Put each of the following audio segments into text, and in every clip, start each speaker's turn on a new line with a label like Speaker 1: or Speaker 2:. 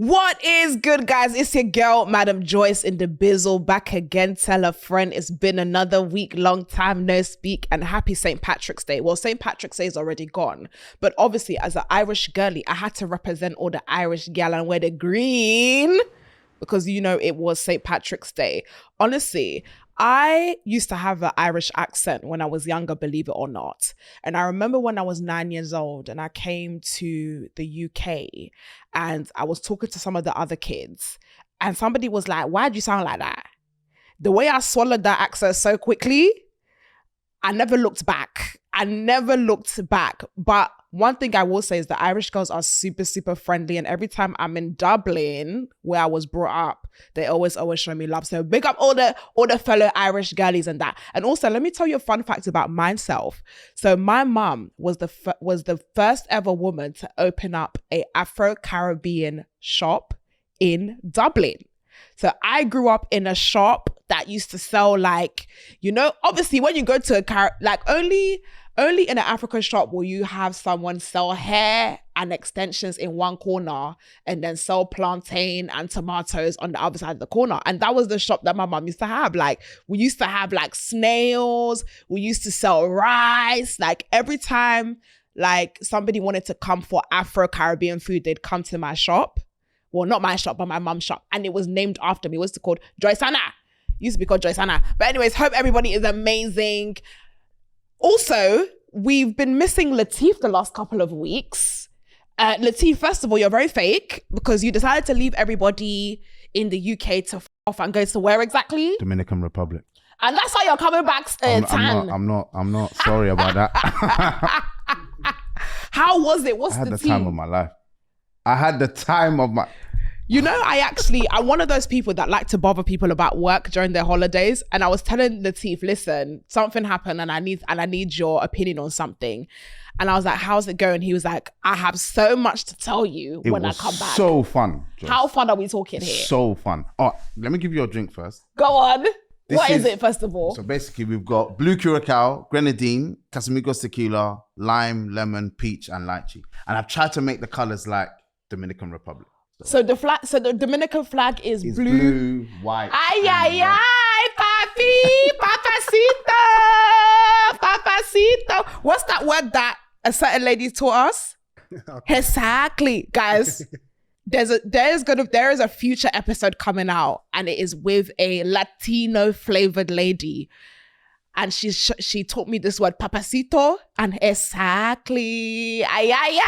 Speaker 1: What is good, guys? It's your girl, Madam Joyce in the bizzle, back again. Tell a friend it's been another week, long time no speak, and happy St. Patrick's Day. Well, St. Patrick's Day is already gone, but obviously as an Irish girlie, I had to represent all the Irish gal and wear the green because, you know, it was St. Patrick's Day. Honestly, I used to have an Irish accent when I was younger, believe it or not. And I remember when I was 9 years old and I came to the UK and I was talking to some of the other kids and somebody was like, why'd you sound like that? The way I swallowed that accent so quickly, I never looked back. But one thing I will say is the Irish girls are super, super friendly. And every time I'm in Dublin, where I was brought up, they always show me love. So big up all the fellow Irish girlies and that. And also, let me tell you a fun fact about myself. So my mum was the first ever woman to open up a Afro-Caribbean shop in Dublin. So I grew up in a shop that used to sell, like, you know, obviously when you go to only in an African shop will you have someone sell hair and extensions in one corner and then sell plantain and tomatoes on the other side of the corner. And that was the shop that my mom used to have. Like, we used to have like snails. We used to sell rice. Like, every time like somebody wanted to come for Afro-Caribbean food, they'd come to my shop. Well, not my shop, but my mom's shop. And it was named after me. It was called Joyce Anna. It used to be called Joyce Anna. But anyways, hope everybody is amazing. Also, we've been missing Lateef the last couple of weeks. Lateef, first of all, you're very fake because you decided to leave everybody in the UK to off and go to where exactly?
Speaker 2: Dominican Republic.
Speaker 1: And that's why you're coming back tan.
Speaker 2: I'm not sorry about that.
Speaker 1: How was it?
Speaker 2: I had the time of my life. You know,
Speaker 1: I'm one of those people that like to bother people about work during their holidays. And I was telling Lateef, listen, something happened and I need your opinion on something. And I was like, how's it going? He was like, I have so much to tell you when I come back.
Speaker 2: So fun. Joyce.
Speaker 1: How fun are we talking here?
Speaker 2: So fun. Oh, let me give you a drink first.
Speaker 1: Go on. What is it, first of all?
Speaker 2: So basically we've got blue curacao, grenadine, Casamigos tequila, lime, lemon, peach, and lychee. And I've tried to make the colors like Dominican Republic.
Speaker 1: So the Dominican flag is
Speaker 2: blue, white.
Speaker 1: Ay, papi, papacito. What's that word that a certain lady taught us? Okay. Exactly, guys. There is a future episode coming out, and it is with a Latino flavored lady, and she taught me this word papacito and exactly. Ay,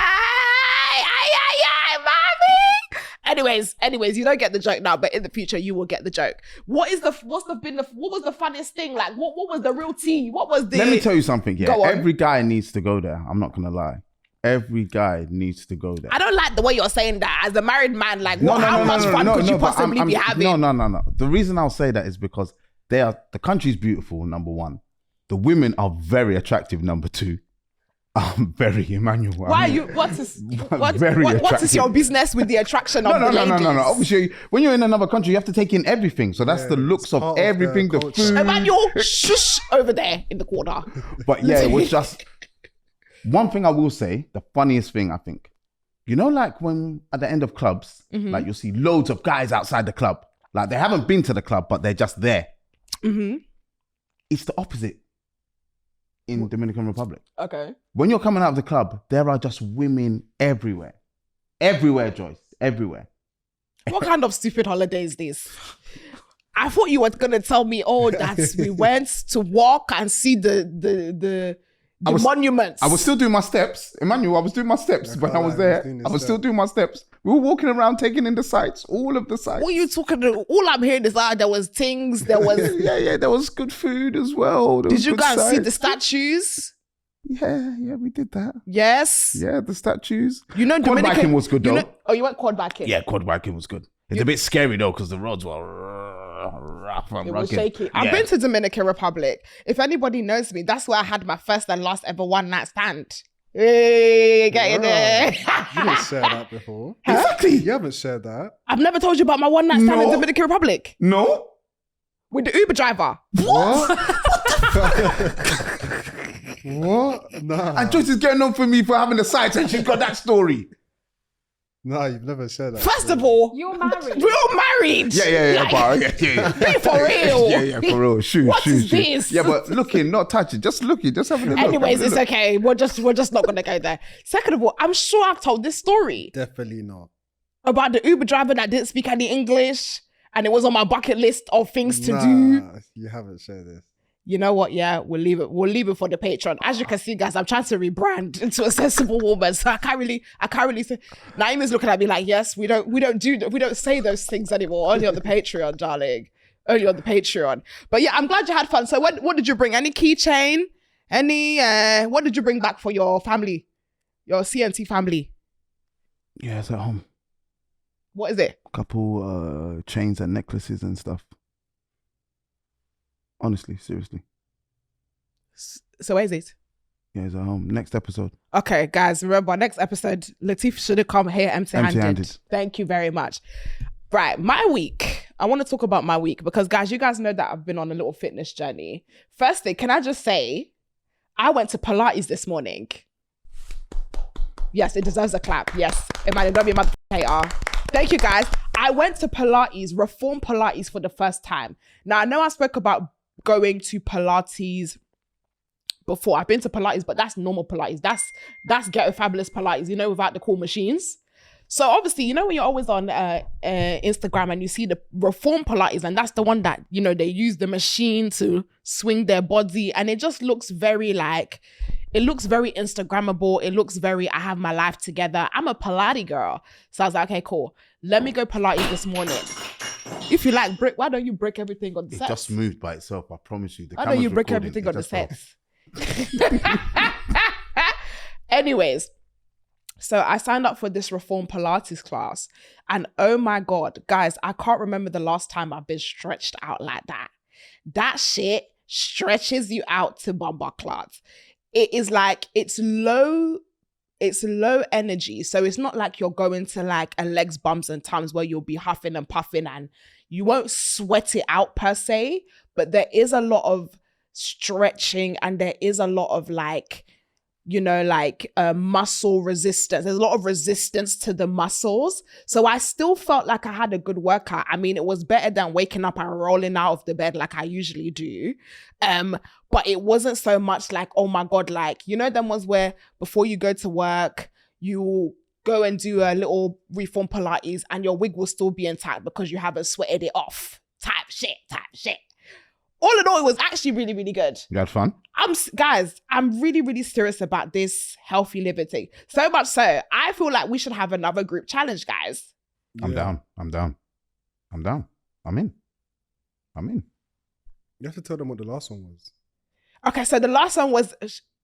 Speaker 1: Anyways, you don't get the joke now, but in the future you will get the joke. What was the funniest thing? Like, what was the real tea? What was the?
Speaker 2: Let me tell you something. Yeah,
Speaker 1: Go on.
Speaker 2: Every guy needs to go there. I'm not gonna lie. Every guy needs to go there.
Speaker 1: I don't like the way you're saying that. As a married man, like, how much fun could you possibly be having?
Speaker 2: No. The reason I'll say that is because the country's beautiful. Number one, the women are very attractive. Number two. Very Emmanuel.
Speaker 1: What is your business with the attraction of the ladies?
Speaker 2: No. Obviously, when you're in another country, you have to take in everything. So that's the looks of everything, the food.
Speaker 1: Emmanuel, shush over there in the corner.
Speaker 2: But yeah, it was just one thing I will say, the funniest thing I think. You know, like when at the end of clubs, like you'll see loads of guys outside the club. Like they haven't been to the club, but they're just there. Mm-hmm. It's the opposite. In Dominican Republic.
Speaker 1: Okay.
Speaker 2: When you're coming out of the club, there are just women everywhere. Everywhere, Joyce. Everywhere.
Speaker 1: What kind of stupid holiday is this? I thought you were going to tell me, that we went to walk and see the monuments.
Speaker 2: I was still doing my steps. Emmanuel, I was doing my steps when I was there. I was still doing my steps. We were walking around taking in the sights, all of the sights.
Speaker 1: What are you talking about? All I'm hearing is there was things, there was...
Speaker 2: yeah, there was good food as well.
Speaker 1: Did you go and see the statues?
Speaker 2: Yeah, we did that.
Speaker 1: Yes.
Speaker 2: Yeah, the statues.
Speaker 1: You know,
Speaker 2: quad biking was good though.
Speaker 1: You went quad biking?
Speaker 2: Yeah, quad biking was good. It's a bit scary though because the roads were rough and rugged.
Speaker 1: It was shaky.
Speaker 2: Yeah.
Speaker 1: I've been to Dominican Republic. If anybody knows me, that's where I had my first and last ever one night stand. Hey, get in there.
Speaker 3: You didn't share that before.
Speaker 2: Exactly.
Speaker 3: You haven't shared that.
Speaker 1: I've never told you about my one night stand in Dominican Republic.
Speaker 2: No.
Speaker 1: With the Uber driver.
Speaker 3: What? What? Nah.
Speaker 2: And Joyce is getting on for me for having the sights and she's got that story.
Speaker 3: No, you've never said that.
Speaker 1: First of all,
Speaker 4: You're married.
Speaker 1: we're all married.
Speaker 2: Yeah,
Speaker 1: Like, be for real.
Speaker 2: Yeah, for real. Shoot,
Speaker 1: What
Speaker 2: shoot,
Speaker 1: is
Speaker 2: shoot.
Speaker 1: this?
Speaker 2: Yeah, but looking, not touching, just looking, just having a look.
Speaker 1: Anyways,
Speaker 2: having a
Speaker 1: it's
Speaker 2: look.
Speaker 1: okay. We're just not gonna go there. Second of all, I'm sure I've told this story
Speaker 3: Definitely not.
Speaker 1: about the Uber driver that didn't speak any English, and it was on my bucket list of things to do.
Speaker 3: Nah, you haven't shared this.
Speaker 1: You know what? Yeah, we'll leave it. We'll leave it for the Patreon. As you can see, guys, I'm trying to rebrand into a sensible woman, so I can't really say. Naima's looking at me like, yes, we don't say those things anymore. Only on the Patreon, darling. Only on the Patreon. But yeah, I'm glad you had fun. So what did you bring? Any keychain? What did you bring back for your family? Your CNT family?
Speaker 2: Yeah, it's at home.
Speaker 1: What is it?
Speaker 2: A couple chains and necklaces and stuff. Honestly, seriously.
Speaker 1: So where is it?
Speaker 2: Yeah, it's at home. Next episode.
Speaker 1: Okay, guys, remember, next episode, Lateef should have come here empty-handed.
Speaker 2: Empty-handed.
Speaker 1: Thank you very much. Right, my week. I want to talk about my week because, guys, you guys know that I've been on a little fitness journey. Firstly, can I just say, I went to Pilates this morning. Yes, it deserves a clap. Yes, Emmanuel, don't be my hater. Thank you, guys. I went to Pilates, Reform Pilates for the first time. Now, I know I spoke about going to Pilates before. I've been to Pilates, but that's normal Pilates. That's Ghetto Fabulous Pilates, you know, without the cool machines. So obviously, you know, when you're always on Instagram and you see the Reform Pilates, and that's the one that, you know, they use the machine to swing their body, and it just looks very it looks very Instagrammable. It looks very, I have my life together. I'm a Pilates girl. So I was like, okay, cool. Let me go Pilates this morning. If you like break, why don't you break everything on the
Speaker 2: It
Speaker 1: sets?
Speaker 2: just moved by itself, I promise you.
Speaker 1: Why don't you break everything on the sets? Anyways, so I signed up for this Reform Pilates class, and oh my God, guys, I can't remember the last time I've been stretched out like that. That shit stretches you out to bumper clots. It is like, it's low energy. So it's not like you're going to like a legs bumps and times where you'll be huffing and puffing and you won't sweat it out per se, but there is a lot of stretching and there is a lot of like, you know, like muscle resistance. There's a lot of resistance to the muscles. So I still felt like I had a good workout. I mean, it was better than waking up and rolling out of the bed like I usually do. But it wasn't so much like, oh my God, like, you know, them ones where before you go to work, you go and do a little Reform Pilates and your wig will still be intact because you haven't sweated it off. Type shit. All in all, it was actually really, really good.
Speaker 2: You had fun?
Speaker 1: I'm really, really serious about this healthy living thing. So much so, I feel like we should have another group challenge, guys.
Speaker 2: I'm down. I'm in.
Speaker 3: You have to tell them what the last one was.
Speaker 1: Okay, so the last one was,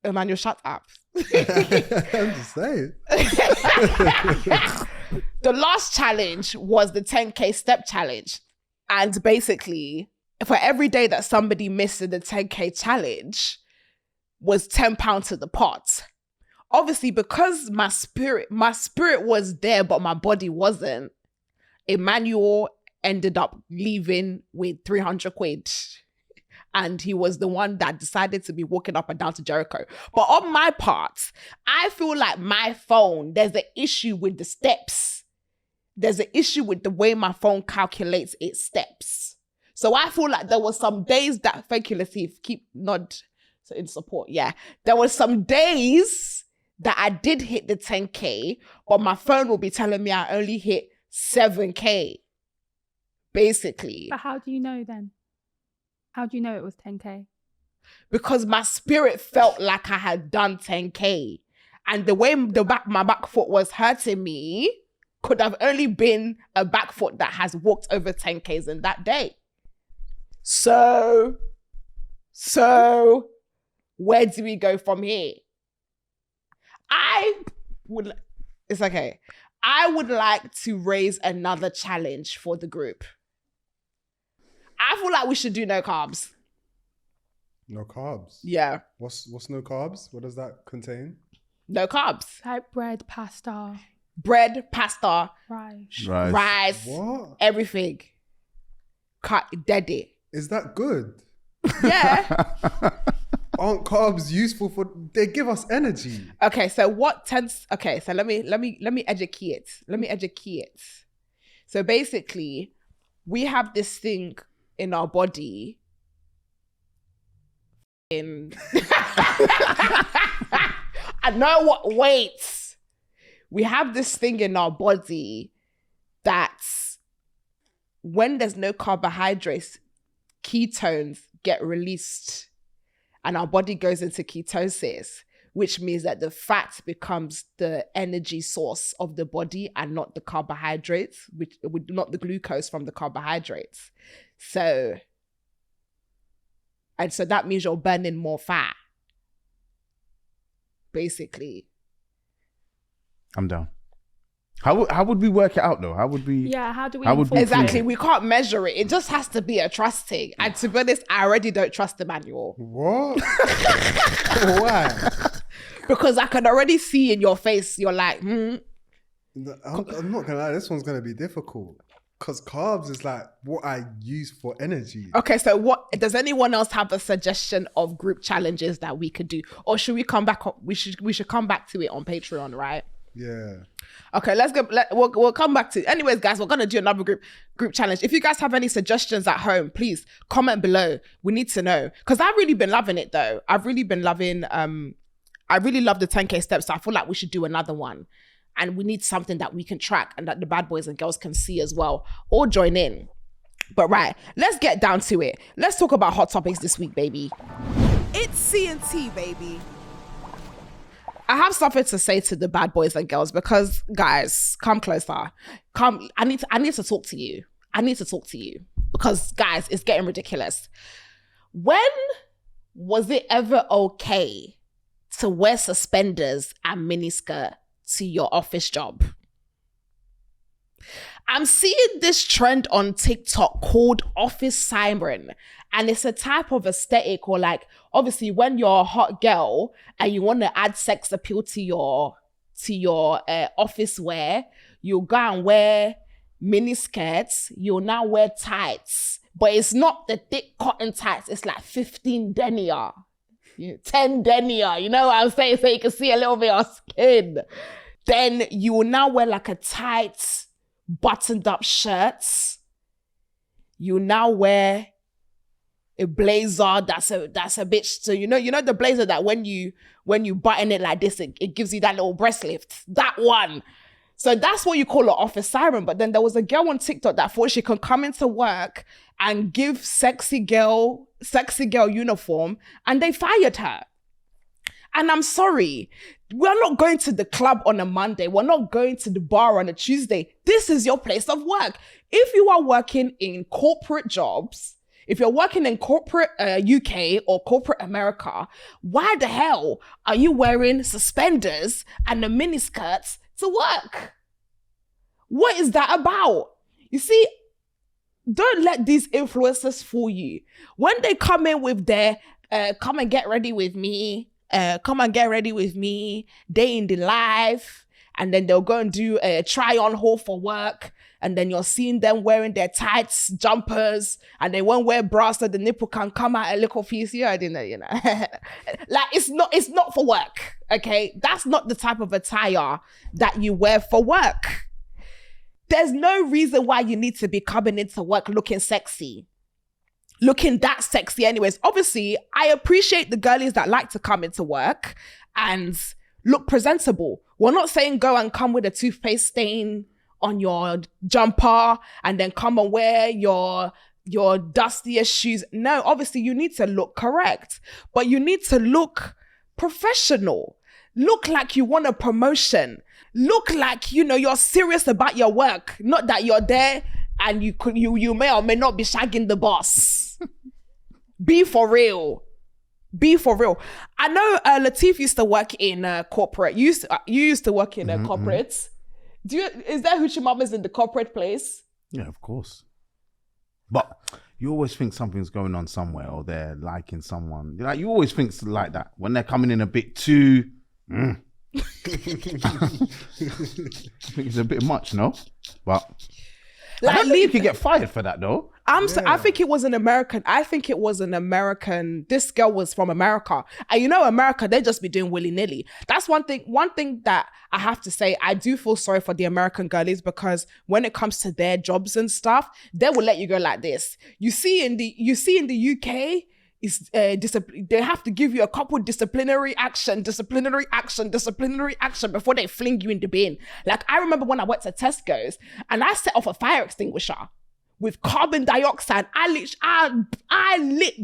Speaker 1: Emmanuel, shut up.
Speaker 3: I'm just saying.
Speaker 1: The last challenge was the 10K step challenge. And basically, for every day that somebody missed in the 10K challenge was £10 to the pot. Obviously, because my spirit was there, but my body wasn't, Emmanuel ended up leaving with 300 quid. And he was the one that decided to be walking up and down to Jericho. But on my part, I feel like my phone, there's an issue with the steps. There's an issue with the way my phone calculates its steps. So I feel like there was some days that, thank you, Lateef, keep nod in support, yeah. There was some days that I did hit the 10K, but my phone will be telling me I only hit 7K, basically.
Speaker 4: But how do you know then? How do you know it was 10K?
Speaker 1: Because my spirit felt like I had done 10K. And the way my back foot was hurting me could have only been a back foot that has walked over 10Ks in that day. So where do we go from here? It's okay. I would like to raise another challenge for the group. I feel like we should do no carbs.
Speaker 3: No carbs.
Speaker 1: Yeah.
Speaker 3: What's no carbs? What does that contain?
Speaker 1: No carbs.
Speaker 4: Like bread, pasta,
Speaker 1: rice,
Speaker 3: What?
Speaker 1: everything. Cut dead it.
Speaker 3: Is that good?
Speaker 1: Yeah.
Speaker 3: aren't carbs useful for? They give us energy.
Speaker 1: Okay, so what tends? Okay, so let me educate. Let me educate. So basically, we have this thing in our body. I know what weights. We have this thing in our body that's when there's no carbohydrates, ketones get released and our body goes into ketosis, which means that the fat becomes the energy source of the body and not the carbohydrates, not the glucose from the carbohydrates. So that means you're burning more fat, basically.
Speaker 2: I'm down. How would we work it out though? How would we?
Speaker 4: Yeah, how do we?
Speaker 2: How would we
Speaker 1: Exactly, we can't measure it. It just has to be a trust thing. And to be honest, I already don't trust the manual.
Speaker 3: What? Why?
Speaker 1: Because I can already see in your face, you're like,
Speaker 3: I'm not gonna lie, this one's gonna be difficult. Because carbs is like what I use for energy.
Speaker 1: Okay, so what does anyone else have a suggestion of group challenges that we could do? Or should we come back? We should come back to it on Patreon, right?
Speaker 3: Yeah.
Speaker 1: Okay, let's go. We'll come back to. Anyways, guys, we're gonna do another group challenge. If you guys have any suggestions at home, please comment below. We need to know because I've really been loving it though. I've really been loving. I really love the 10K steps. So I feel like we should do another one, and we need something that we can track and that the bad boys and girls can see as well, or join in. But right, let's get down to it. Let's talk about hot topics this week, baby. It's C&T, baby. I have something to say to the bad boys and girls because, guys, come closer. Come, I need to talk to you. I need to talk to you because, guys, it's getting ridiculous. When was it ever okay to wear suspenders and miniskirt to your office job? I'm seeing this trend on TikTok called office siren, and it's a type of aesthetic, or like obviously when you're a hot girl and you want to add sex appeal to your office wear, you'll go and wear mini skirts. You'll now wear tights, but it's not the thick cotton tights. It's like 15 denier, 10 denier. You know what I'm saying? So you can see a little bit of skin. Then you will now wear like a tight, buttoned up shirts. You now wear a blazer that's a bitch. So you know the blazer that when you button it like this, it gives you that little breast lift. That one. So that's what you call an office siren. But then there was a girl on TikTok that thought she could come into work and give sexy girl uniform, and they fired her. And I'm sorry, we're not going to the club on a Monday. We're not going to the bar on a Tuesday. This is your place of work. If you are working in corporate jobs, if you're working in corporate UK or corporate America, why the hell are you wearing suspenders and the miniskirts to work? What is that about? You see, don't let these influencers fool you. When they come in with their come and get ready with me, day in the life, and then they'll go and do a try on haul for work, and then you're seeing them wearing their tights, jumpers, and they won't wear bras so the nipple can come out a little piece. Yeah, I didn't know, like it's not for work, okay? That's not the type of attire that you wear for work. There's no reason why you need to be coming into work looking sexy. Looking that sexy anyways. Obviously, I appreciate the girlies that like to come into work and look presentable. We're not saying go and come with a toothpaste stain on your jumper and then come and wear your dustiest shoes. No, obviously you need to look correct, but you need to look professional. Look like you want a promotion. Look like, you're serious about your work. Not that you're there and you may or may not be shagging the boss. Be for real. Be for real. I know Lateef used to work in corporate. You used to work in corporate. Is there hoochie mamas in the corporate place?
Speaker 2: Yeah, of course. But you always think something's going on somewhere, or they're liking someone. Like you always think like that when they're coming in a bit too. I think it's a bit much, no? But
Speaker 1: Like,
Speaker 2: I don't think you could get fired for that though.
Speaker 1: I think it was an American. This girl was from America. And you know, America, they just be doing willy-nilly. That's one thing that I have to say, I do feel sorry for the American girlies, because when it comes to their jobs and stuff, they will let you go like this. You see in the UK, is they have to give you a couple disciplinary action before they fling you in the bin. Like, I remember when I went to Tesco's and I set off a fire extinguisher with carbon dioxide. I lit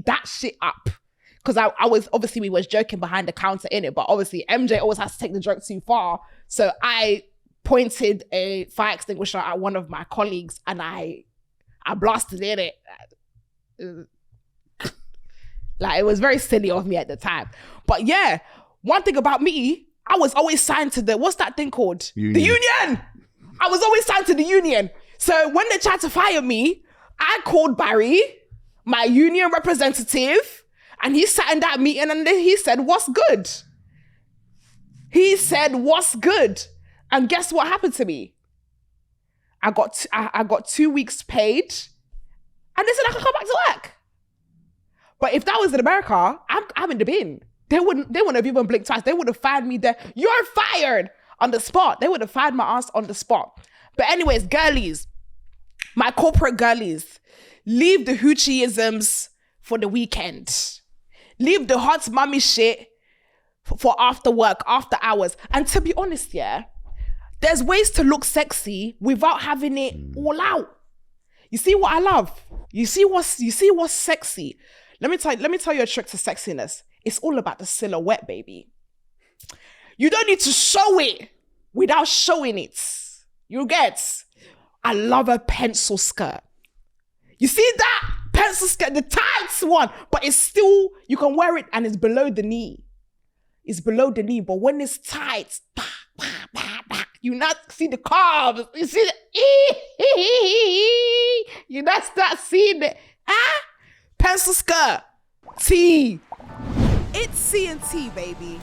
Speaker 1: that shit up, because I was, obviously we was joking behind the counter in it, but obviously MJ always has to take the joke too far, so I pointed a fire extinguisher at one of my colleagues and I blasted in it. Like, it was very silly of me at the time. But yeah, one thing about me, I was always signed to the, what's that thing called?
Speaker 2: Union.
Speaker 1: The union. I was always signed to the union. So when they tried to fire me, I called Barry, my union representative, and he sat in that meeting and then he said, what's good? He said, what's good? And guess what happened to me? I got 2 weeks paid, and they said I could come back to work. But if that was in America, I'm in the bin. They wouldn't have even blinked twice. They would have fired me there. You're fired on the spot. They would have fired my ass on the spot. But anyways, girlies, my corporate girlies, leave the hoochieisms for the weekend. Leave the hot mommy shit for after work, after hours. And to be honest, yeah, there's ways to look sexy without having it all out. You see what I love? You see what's sexy? Let me tell you a trick to sexiness. It's all about the silhouette, baby. You don't need to show it without showing it. You get? I love a pencil skirt. You see that pencil skirt, the tight one, but it's still, you can wear it and it's below the knee. It's below the knee, but when it's tight, you not see the calves. You see you not start seeing it. Pencil skirt. T. It's C&T, baby.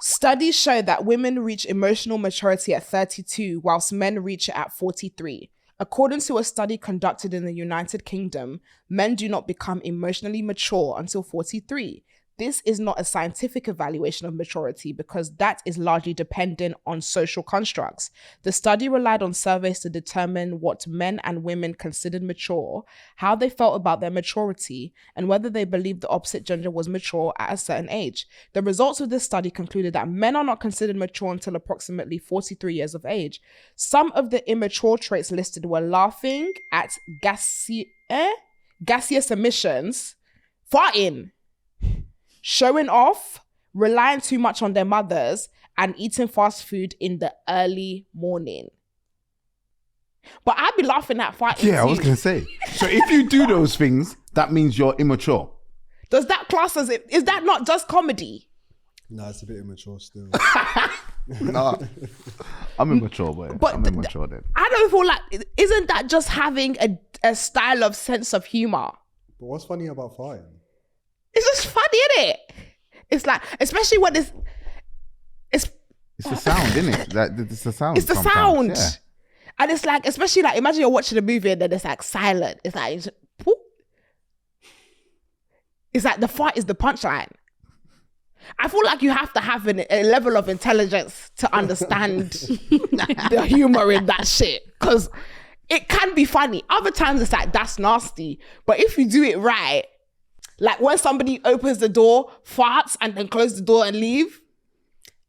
Speaker 1: Studies show that women reach emotional maturity at 32, whilst men reach it at 43. According to a study conducted in the United Kingdom, men do not become emotionally mature until 43. This is not a scientific evaluation of maturity because that is largely dependent on social constructs. The study relied on surveys to determine what men and women considered mature, how they felt about their maturity, and whether they believed the opposite gender was mature at a certain age. The results of this study concluded that men are not considered mature until approximately 43 years of age. Some of the immature traits listed were laughing at gaseous emissions, farting, showing off, relying too much on their mothers, and eating fast food in the early morning. But I'd be laughing at fighting.
Speaker 2: Yeah, I was going to say. So if you do those things, that means you're immature.
Speaker 1: Does that class as it? Is that not just comedy?
Speaker 3: No, it's a bit immature still.
Speaker 2: Nah, I'm immature, boy.
Speaker 1: But
Speaker 2: I'm immature then.
Speaker 1: I don't feel like, isn't that just having a style of sense of humor?
Speaker 3: But what's funny about fighting?
Speaker 1: It's just funny, isn't it? It's like, especially when it's
Speaker 2: the sound, isn't it? Like, it's the sound.
Speaker 1: It's the sound.
Speaker 2: Yeah.
Speaker 1: And it's like, especially like, imagine you're watching a movie and then it's like silent. It's like, whoop. It's like the fight is the punchline. I feel like you have to have a level of intelligence to understand the humor in that shit. Because it can be funny. Other times it's like, that's nasty. But if you do it right, like when somebody opens the door, farts, and then close the door and leave.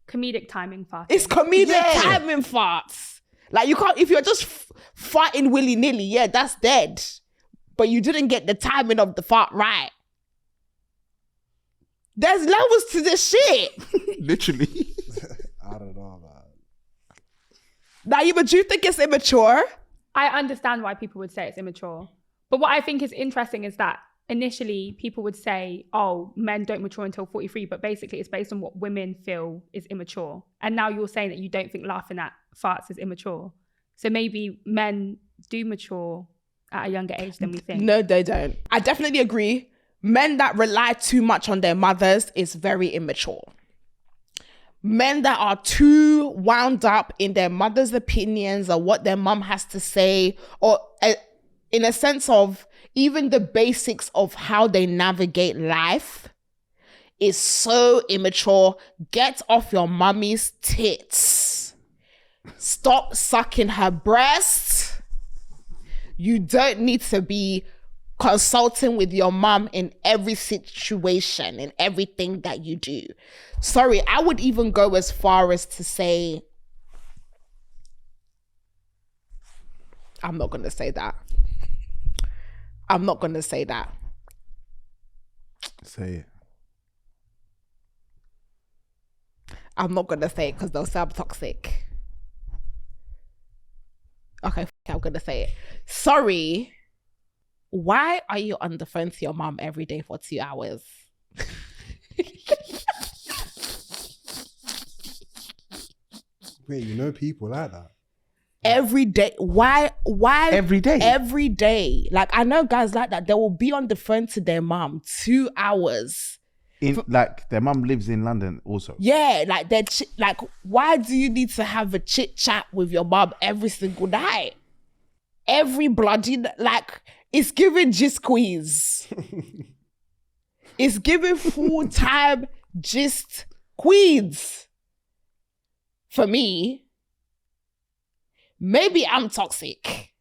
Speaker 4: Comedic timing farts.
Speaker 1: It's comedic timing farts. Like you can't, if you're just farting willy-nilly, yeah, that's dead. But you didn't get the timing of the fart right. There's levels to this shit.
Speaker 2: Literally.
Speaker 3: I don't know, man.
Speaker 1: Naima, do you think it's immature?
Speaker 4: I understand why people would say it's immature. But what I think is interesting is that initially people would say, oh, men don't mature until 43, but basically it's based on what women feel is immature. And now you're saying that you don't think laughing at farts is immature. So maybe men do mature at a younger age than we think.
Speaker 1: No, they don't. I definitely agree. Men that rely too much on their mothers is very immature. Men that are too wound up in their mother's opinions or what their mom has to say, or in a sense of even the basics of how they navigate life is so immature. Get off your mummy's tits. Stop sucking her breast. You don't need to be consulting with your mom in every situation, in everything that you do. Sorry, I would even go as far as to say, I'm not going to say that. I'm not going to say that.
Speaker 2: Say it.
Speaker 1: I'm not going to say it because they'll say I'm toxic. Okay, I'm going to say it. Sorry, why are you on the phone to your mom every day for 2 hours?
Speaker 3: Wait, you know people like that?
Speaker 1: Every day. Why?
Speaker 2: Every day?
Speaker 1: Every day. Like, I know guys like that. They will be on the phone to their mom 2 hours.
Speaker 2: Like, their mum lives in London also.
Speaker 1: Yeah, like, like, why do you need to have a chit chat with your mom every single night? Every bloody, like, it's giving gist quiz. It's giving full-time gist quiz. For me, maybe I'm toxic,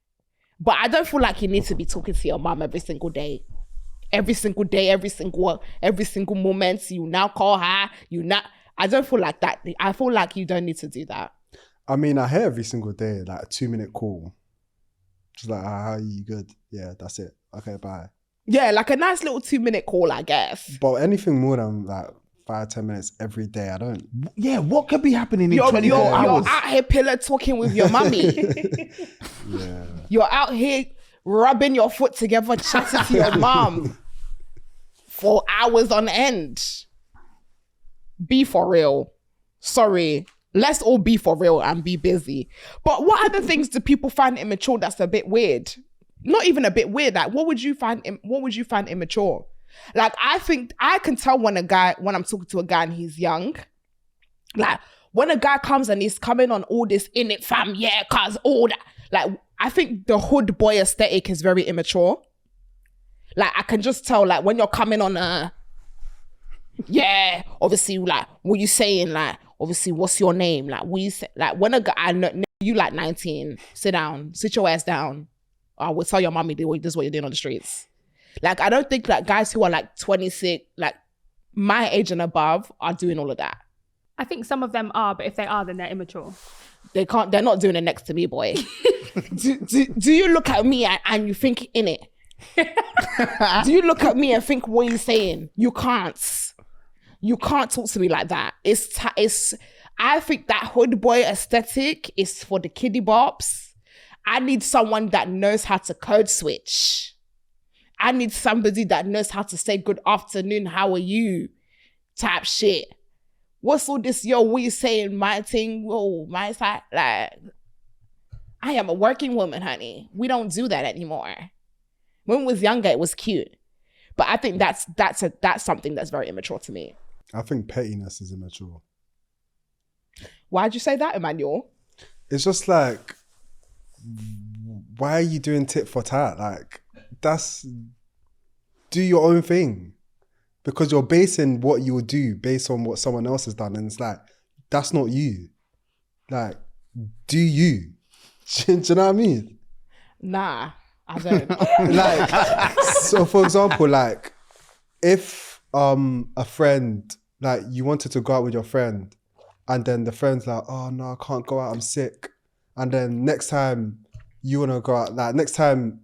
Speaker 1: but I don't feel like you need to be talking to your mom every single day. Every single day, every single moment. You now call her, I don't feel like that. I feel like you don't need to do that.
Speaker 3: I mean, I hear every single day, like a 2-minute call. Just like, how are you? Good? Yeah, that's it. Okay, bye.
Speaker 1: Yeah, like a nice little 2-minute call, I guess.
Speaker 3: But anything more than like 5-10 minutes every day, I don't.
Speaker 2: Yeah, what could be happening in 24 hours?
Speaker 1: You're out here pillow talking with your mummy.
Speaker 3: Yeah.
Speaker 1: You're out here rubbing your foot together, chatting to your mom for hours on end. Be for real. Sorry. Let's all be for real and be busy. But what other things do people find immature that's a bit weird? Not even a bit weird. Like, what would you find immature? Like, I think I can tell when I'm talking to a guy and he's young. Like, when a guy comes and he's coming on all this in it fam, yeah, cause all that. Like, I think the hood boy aesthetic is very immature. Like, I can just tell, like, when you're coming on yeah, obviously, like, what you saying, like, obviously, what's your name? Like, what you say? Like, when a guy, I know you like 19, sit down, sit your ass down. I will tell your mommy this is what you're doing on the streets. Like, I don't think like guys who are like 26, like my age and above are doing all of that.
Speaker 4: I think some of them are, but if they are, then they're immature.
Speaker 1: They're not doing it next to me, boy. do you look at me and you think in it? Do you look at me and think what you're saying? You can't talk to me like that. I think that hood boy aesthetic is for the kiddie bops. I need someone that knows how to code switch. I need somebody that knows how to say good afternoon, how are you type shit. What's all this, yo, what you saying, my thing, whoa, my side, like, I am a working woman, honey. We don't do that anymore. When we was younger, it was cute. But I think that's something that's very immature to me.
Speaker 3: I think pettiness is immature.
Speaker 1: Why'd you say that, Emmanuel?
Speaker 3: It's just like, why are you doing tit for tat? Like, do your own thing. Because you're basing what you would do based on what someone else has done. And it's like, that's not you. Like, do you? Do you know what I mean?
Speaker 1: Nah, I don't.
Speaker 3: Like, so for example, like, if a friend, like, you wanted to go out with your friend and then the friend's like, oh no, I can't go out, I'm sick. And then next time you want to go out, like next time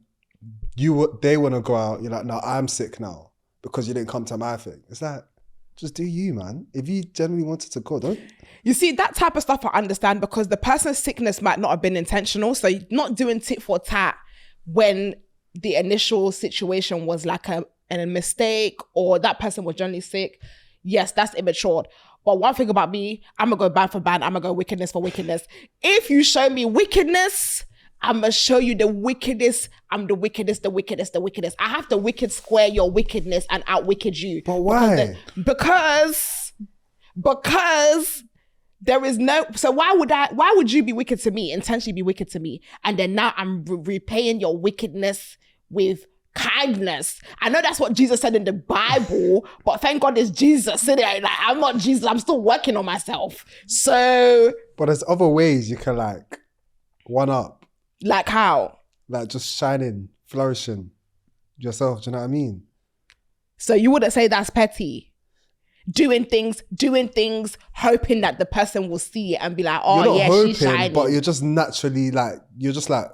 Speaker 3: they want to go out, you're like, no, I'm sick now because you didn't come to my thing. It's like, just do you, man. If you genuinely wanted to go, don't.
Speaker 1: You see, that type of stuff I understand because the person's sickness might not have been intentional. So you're not doing tit for tat when the initial situation was like a mistake or that person was generally sick. Yes, that's immature. But one thing about me, I'm going to go bad for bad. I'm going to go wickedness for wickedness. If you show me wickedness, I'm going to show you the wickedest. I'm the wickedest. I have to wicked square your wickedness and out wicked you.
Speaker 3: But why?
Speaker 1: Because There is no, so why would you be wicked to me, intentionally be wicked to me? And then now I'm repaying your wickedness with kindness. I know that's what Jesus said in the Bible, but thank God it's Jesus. Like, I'm not Jesus, I'm still working on myself. So.
Speaker 3: But there's other ways you can like one up.
Speaker 1: Like how?
Speaker 3: Like just shining, flourishing yourself, do you know what I mean?
Speaker 1: So you wouldn't say that's petty? Doing things, hoping that the person will see it and be like, oh yeah,
Speaker 3: hoping,
Speaker 1: she's shining.
Speaker 3: But you're just naturally like,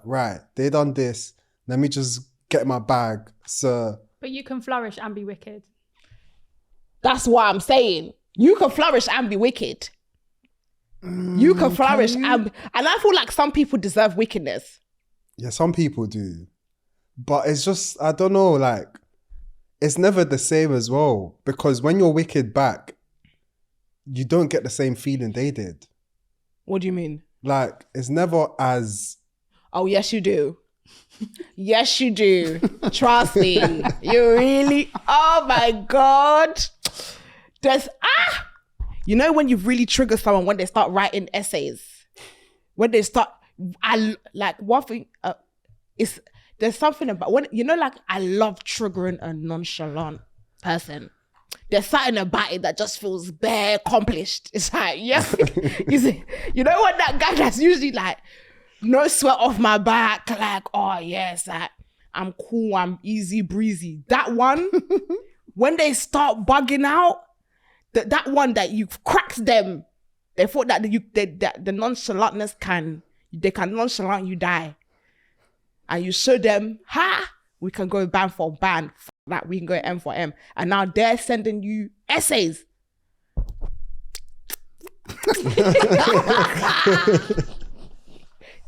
Speaker 3: right, they done this. Let me just get my bag, sir.
Speaker 4: But you can flourish and be wicked.
Speaker 1: That's what I'm saying. You can flourish and be wicked. You can flourish and I feel like some people deserve wickedness.
Speaker 3: Yeah, some people do. But it's just, I don't know, like, it's never the same as well, because when you're wicked back, you don't get the same feeling they did.
Speaker 1: What do you mean?
Speaker 3: Like, it's never as...
Speaker 1: Oh, yes, you do. Yes, you do. Trust me. You really... Oh, my God. There's... You know when you've really triggered someone when they start writing essays? When they start... one thing... There's something about when, you know, like I love triggering a nonchalant person. There's something about it that just feels bare accomplished. It's like, yeah, you see, you know what, that guy that's usually like, no sweat off my back, like, oh yes, like, I'm cool, I'm easy breezy. That one, when they start bugging out, that one that you cracked them, they thought that that the nonchalantness can nonchalant you die. And you show them, we can go ban for ban. That we can go M for M. And now they're sending you essays.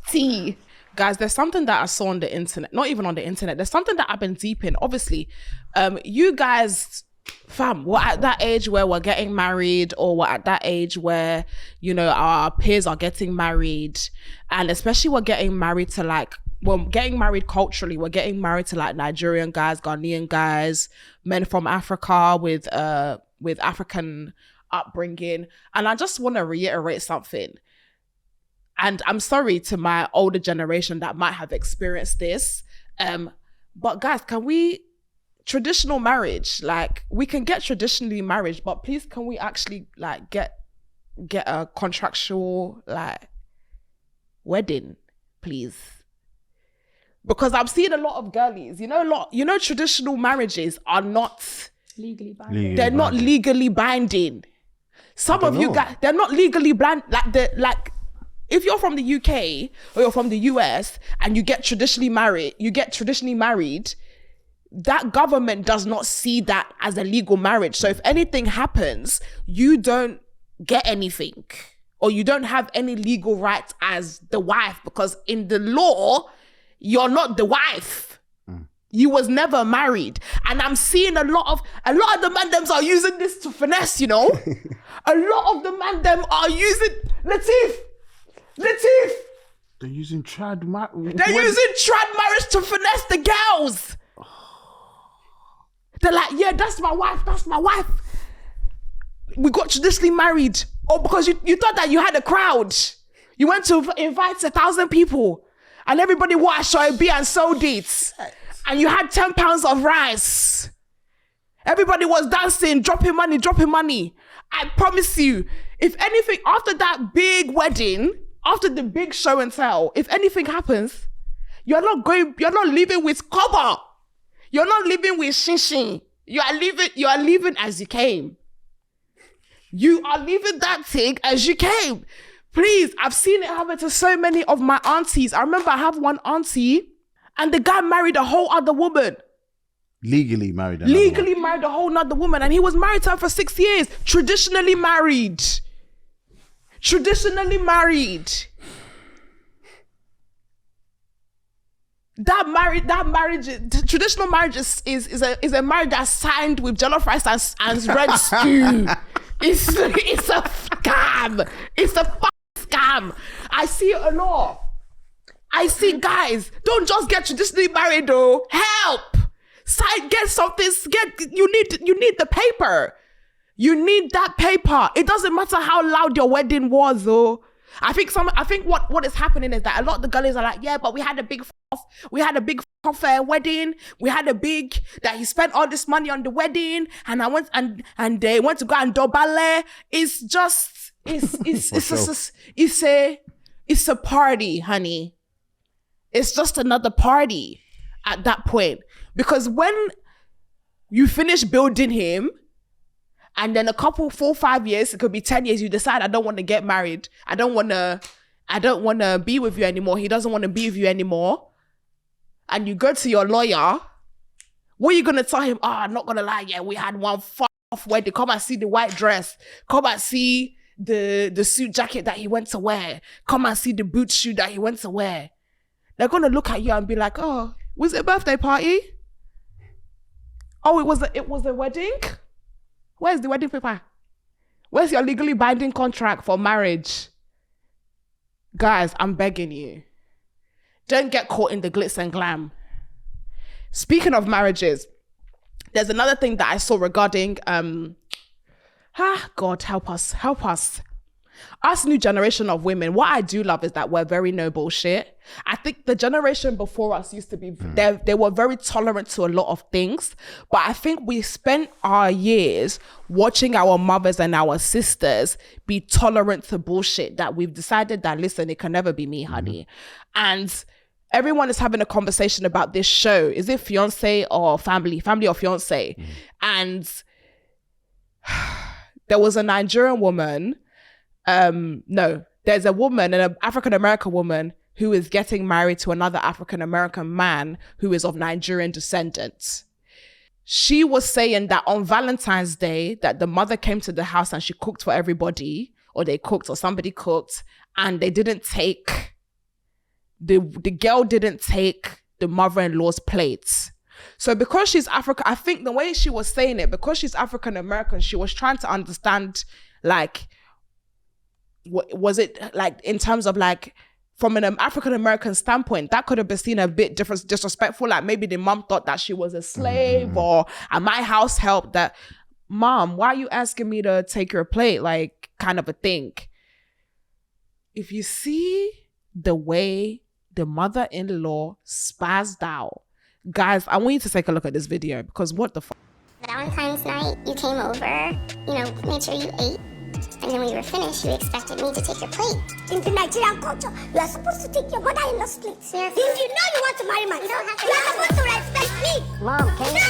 Speaker 1: T. Guys, there's something that I saw on the internet. Not even on the internet. There's something that I've been deep in. Obviously, you guys, fam, we're at that age where we're getting married, or we're at that age where, you know, our peers are getting married. And especially we're getting married to like, we're getting married culturally. We're getting married to like Nigerian guys, Ghanaian guys, men from Africa with African upbringing. And I just want to reiterate something. And I'm sorry to my older generation that might have experienced this. But guys, traditional marriage, like we can get traditionally married, but please can we actually like get a contractual like wedding, please? Because I'm seeing a lot of girlies, traditional marriages are not
Speaker 4: legally binding.
Speaker 1: They're not legally binding. Some of you guys, they're not legally blind. Like if you're from the UK or you're from the US and you get traditionally married, that government does not see that as a legal marriage. So if anything happens, you don't get anything, or you don't have any legal rights as the wife, because in the law, you're not the wife. You was never married. And I'm seeing a lot of the mandems are using this to finesse, you know? A lot of the mandem are using Lateef.
Speaker 2: They're using trad marriage
Speaker 1: to finesse the girls. They're like, yeah, that's my wife. We got traditionally married. Or because you thought that you had a crowd. You went to invite 1,000 people. And everybody watched Shoaib and sold it. And you had 10 pounds of rice. Everybody was dancing, dropping money. I promise you, if anything, after that big wedding, after the big show and tell, if anything happens, you're not leaving with kobo. You're not leaving with shinshin. You are leaving as you came. You are leaving that thing as you came. Please, I've seen it happen to so many of my aunties. I remember I have one auntie and the guy married a whole other woman.
Speaker 2: Legally married
Speaker 1: a whole other woman. And he was married to her for 6 years. Traditionally married. Traditional marriage is a marriage that's signed with jollof rice and red stew. It's a scam. It's a scam. I see it a lot. I see guys, don't just get traditionally married though. Help. Get something. You need the paper. You need that paper. It doesn't matter how loud your wedding was, though. I think what is happening is that a lot of the girlies are like, yeah, but we had a big wedding. We had a big that he spent all this money on the wedding, and I went and they went to go and do ballet. It's just it's a party, honey. It's just another party at that point, because when you finish building him. And then a couple, 4-5 years, it could be 10 years, you decide, I don't want to get married. I don't want to be with you anymore. He doesn't want to be with you anymore. And you go to your lawyer. What are you going to tell him? Oh, I'm not going to lie. Yeah, we had one off wedding. Come and see the white dress. Come and see the suit jacket that he went to wear. Come and see the boot shoe that he went to wear. They're going to look at you and be like, oh, was it a birthday party? Oh, it was a wedding? Where's the wedding paper? Where's your legally binding contract for marriage? Guys, I'm begging you. Don't get caught in the glitz and glam. Speaking of marriages, there's another thing that I saw regarding, God, help us. Us new generation of women, what I do love is that we're very no bullshit. I think the generation before us used to be, they were very tolerant to a lot of things. But I think we spent our years watching our mothers and our sisters be tolerant to bullshit that we've decided that, listen, it can never be me, honey. And everyone is having a conversation about this show. Is it Fiance or Family or Fiance? And there was a Nigerian woman. There's a woman, an African-American woman, who is getting married to another African-American man who is of Nigerian descent. She was saying that on Valentine's Day, that the mother came to the house and she cooked for everybody, or they cooked, or somebody cooked, and they didn't take, the girl didn't take the mother-in-law's plates. So because she's African, I think the way she was saying it, because she's African-American, she was trying to understand, like, was it like in terms of like from an African-American standpoint, that could have been seen a bit disrespectful. Like maybe the mom thought that she was a slave or at my house help, that mom, why are you asking me to take your plate? Like kind of a thing. If you see the way the mother-in-law spazzed out, guys, I want you to take a look at this video because what the fuck?
Speaker 5: Valentine's night, you came over, made sure you ate. And then when you were finished, you expected me to take your plate.
Speaker 6: In the Nigerian culture, you are supposed to take your mother-in-law's plate.
Speaker 5: Seriously?
Speaker 6: If you know you want to marry my son, you are supposed to respect me.
Speaker 5: Mom, can you?
Speaker 6: No!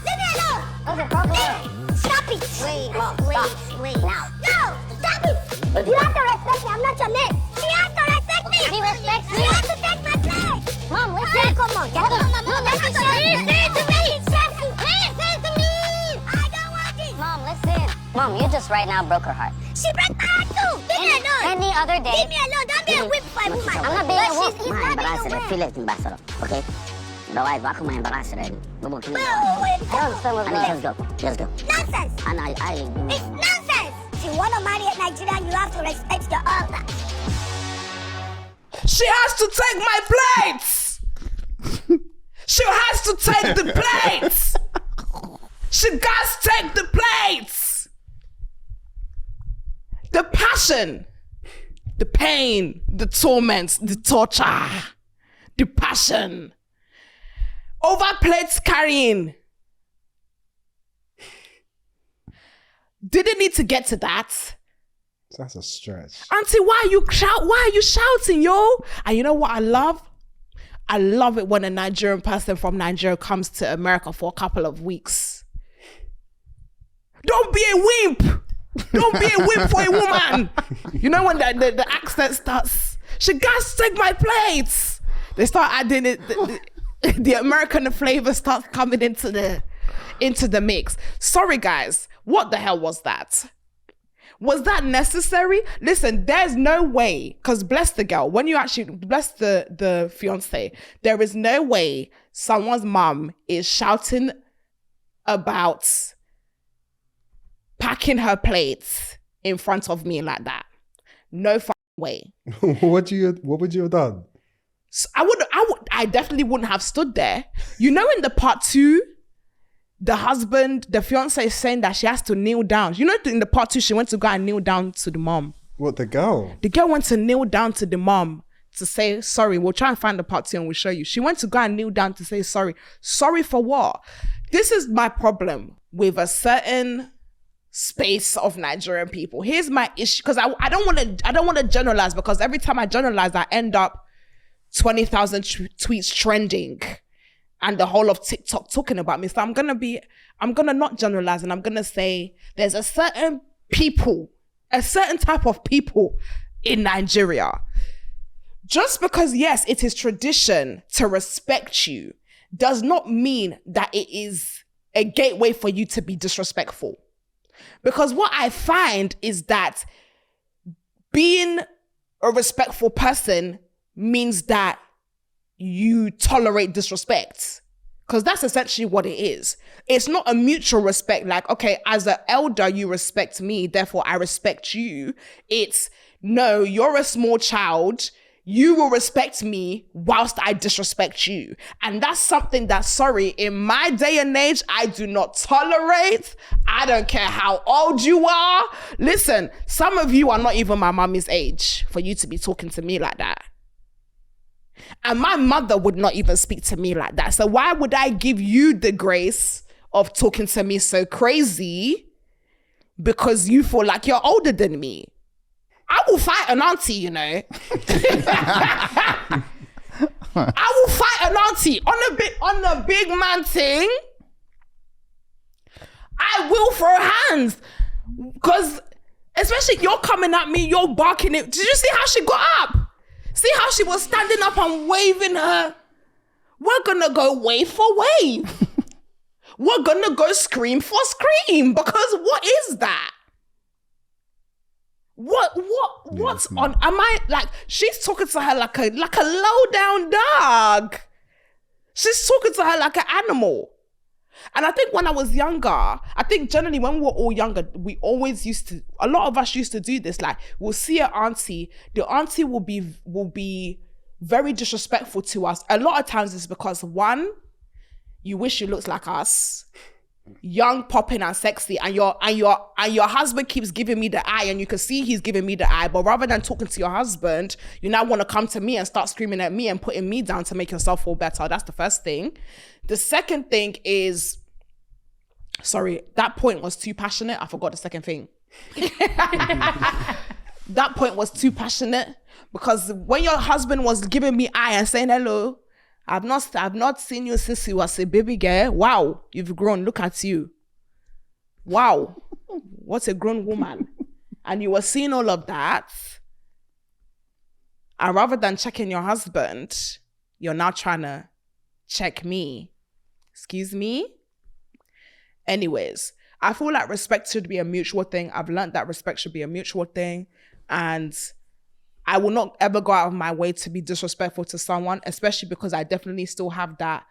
Speaker 6: Leave me alone!
Speaker 5: What's the problem?
Speaker 6: Stop it!
Speaker 5: Wait, Mom, wait. Now.
Speaker 6: No! Stop it! You have to respect me. I'm not your mate. She has to respect me.
Speaker 5: She respects me.
Speaker 6: She has to take my plate.
Speaker 5: Mom, listen.
Speaker 6: Hey, come on. Get on.
Speaker 5: No, let me show you.
Speaker 6: Say it to me. Say it to me. I don't want it.
Speaker 5: Mom, listen. Mom, you just right now broke her heart.
Speaker 6: She broke my heart too. Leave me alone.
Speaker 5: Any other day.
Speaker 6: Leave me alone. Don't be a whip by woman.
Speaker 5: I'm not being a whip.
Speaker 6: He's not being a whip.
Speaker 7: Feel it, ambassador. Okay? Otherwise, why come my ambassador?
Speaker 6: Wait.
Speaker 5: I don't understand what's going on.
Speaker 7: Just go.
Speaker 6: Nonsense.
Speaker 7: And I
Speaker 6: It's nonsense. If you want to marry a Nigerian, you have to respect your elder.
Speaker 1: She has to take my plates. She has to take the plates. She got to take the plates. The passion, the pain, the torment, the torture, the passion. Over plates carrying. Didn't need to get to that.
Speaker 3: That's a stretch.
Speaker 1: Auntie, why are you shouting, yo? And you know what I love? I love it when a Nigerian person from Nigeria comes to America for a couple of weeks. Don't be a wimp. Don't be a wimp for a woman. You know when the accent starts, she got to take my plates. They start adding it, the American flavor starts coming into the mix. Sorry guys, what the hell was that? Was that necessary? Listen, there's no way, because bless the girl, when you actually bless the fiance, there is no way someone's mom is shouting about packing her plates in front of me like that. No fucking way.
Speaker 3: What would you have done?
Speaker 1: So I definitely wouldn't have stood there. You know, in the part 2, the husband, the fiance is saying that she has to kneel down. You know, in the part 2, she went to go and kneel down to the mom.
Speaker 3: What, the girl?
Speaker 1: The girl went to kneel down to the mom to say sorry. We'll try and find the part 2 and we'll show you. She went to go and kneel down to say sorry. Sorry for what? This is my problem with a certain space of Nigerian people. Here's my issue, because I don't want to generalize, because every time I generalize, I end up 20,000 tweets trending and the whole of TikTok talking about me. So I'm gonna not generalize, and I'm gonna say there's a certain type of people in Nigeria. Just because, yes, it is tradition to respect you does not mean that it is a gateway for you to be disrespectful. Because what I find is that being a respectful person means that you tolerate disrespect. Because that's essentially what it is. It's not a mutual respect, like, okay, as an elder, you respect me, therefore I respect you. It's, no, you're a small child, you will respect me whilst I disrespect you. And that's something that, sorry, in my day and age, I do not tolerate. I don't care how old you are. Listen, some of you are not even my mommy's age for you to be talking to me like that. And my mother would not even speak to me like that. So why would I give you the grace of talking to me so crazy because you feel like you're older than me? I will fight an auntie, you know. I will fight an auntie on a big man thing. I will throw hands, because especially you're coming at me, you're barking it. Did you see how she got up? See how she was standing up and waving her? We're gonna go wave for wave. We're gonna go scream for scream, because what is that? What's on? Am I like, she's talking to her like a low down dog. She's talking to her like an animal. And I think when I was younger, I think generally when we were all younger, we always a lot of us used to do this. Like, we'll see an auntie, the auntie will be very disrespectful to us. A lot of times it's because, one, you wish you looked like us, young, popping and sexy, and your husband keeps giving me the eye, and you can see he's giving me the eye, but rather than talking to your husband, you now want to come to me and start screaming at me and putting me down to make yourself feel better. That's the first thing. The second thing is, sorry, that point was too passionate. I forgot the second thing. That point was too passionate, because when your husband was giving me eye and saying hello, I've not seen you since you was a baby girl. Wow, you've grown. Look at you. Wow, what a grown woman. And you were seeing all of that. And rather than checking your husband, you're now trying to check me. Excuse me? Anyways, I feel like respect should be a mutual thing. I've learned that respect should be a mutual thing. And I will not ever go out of my way to be disrespectful to someone, especially because I definitely still have that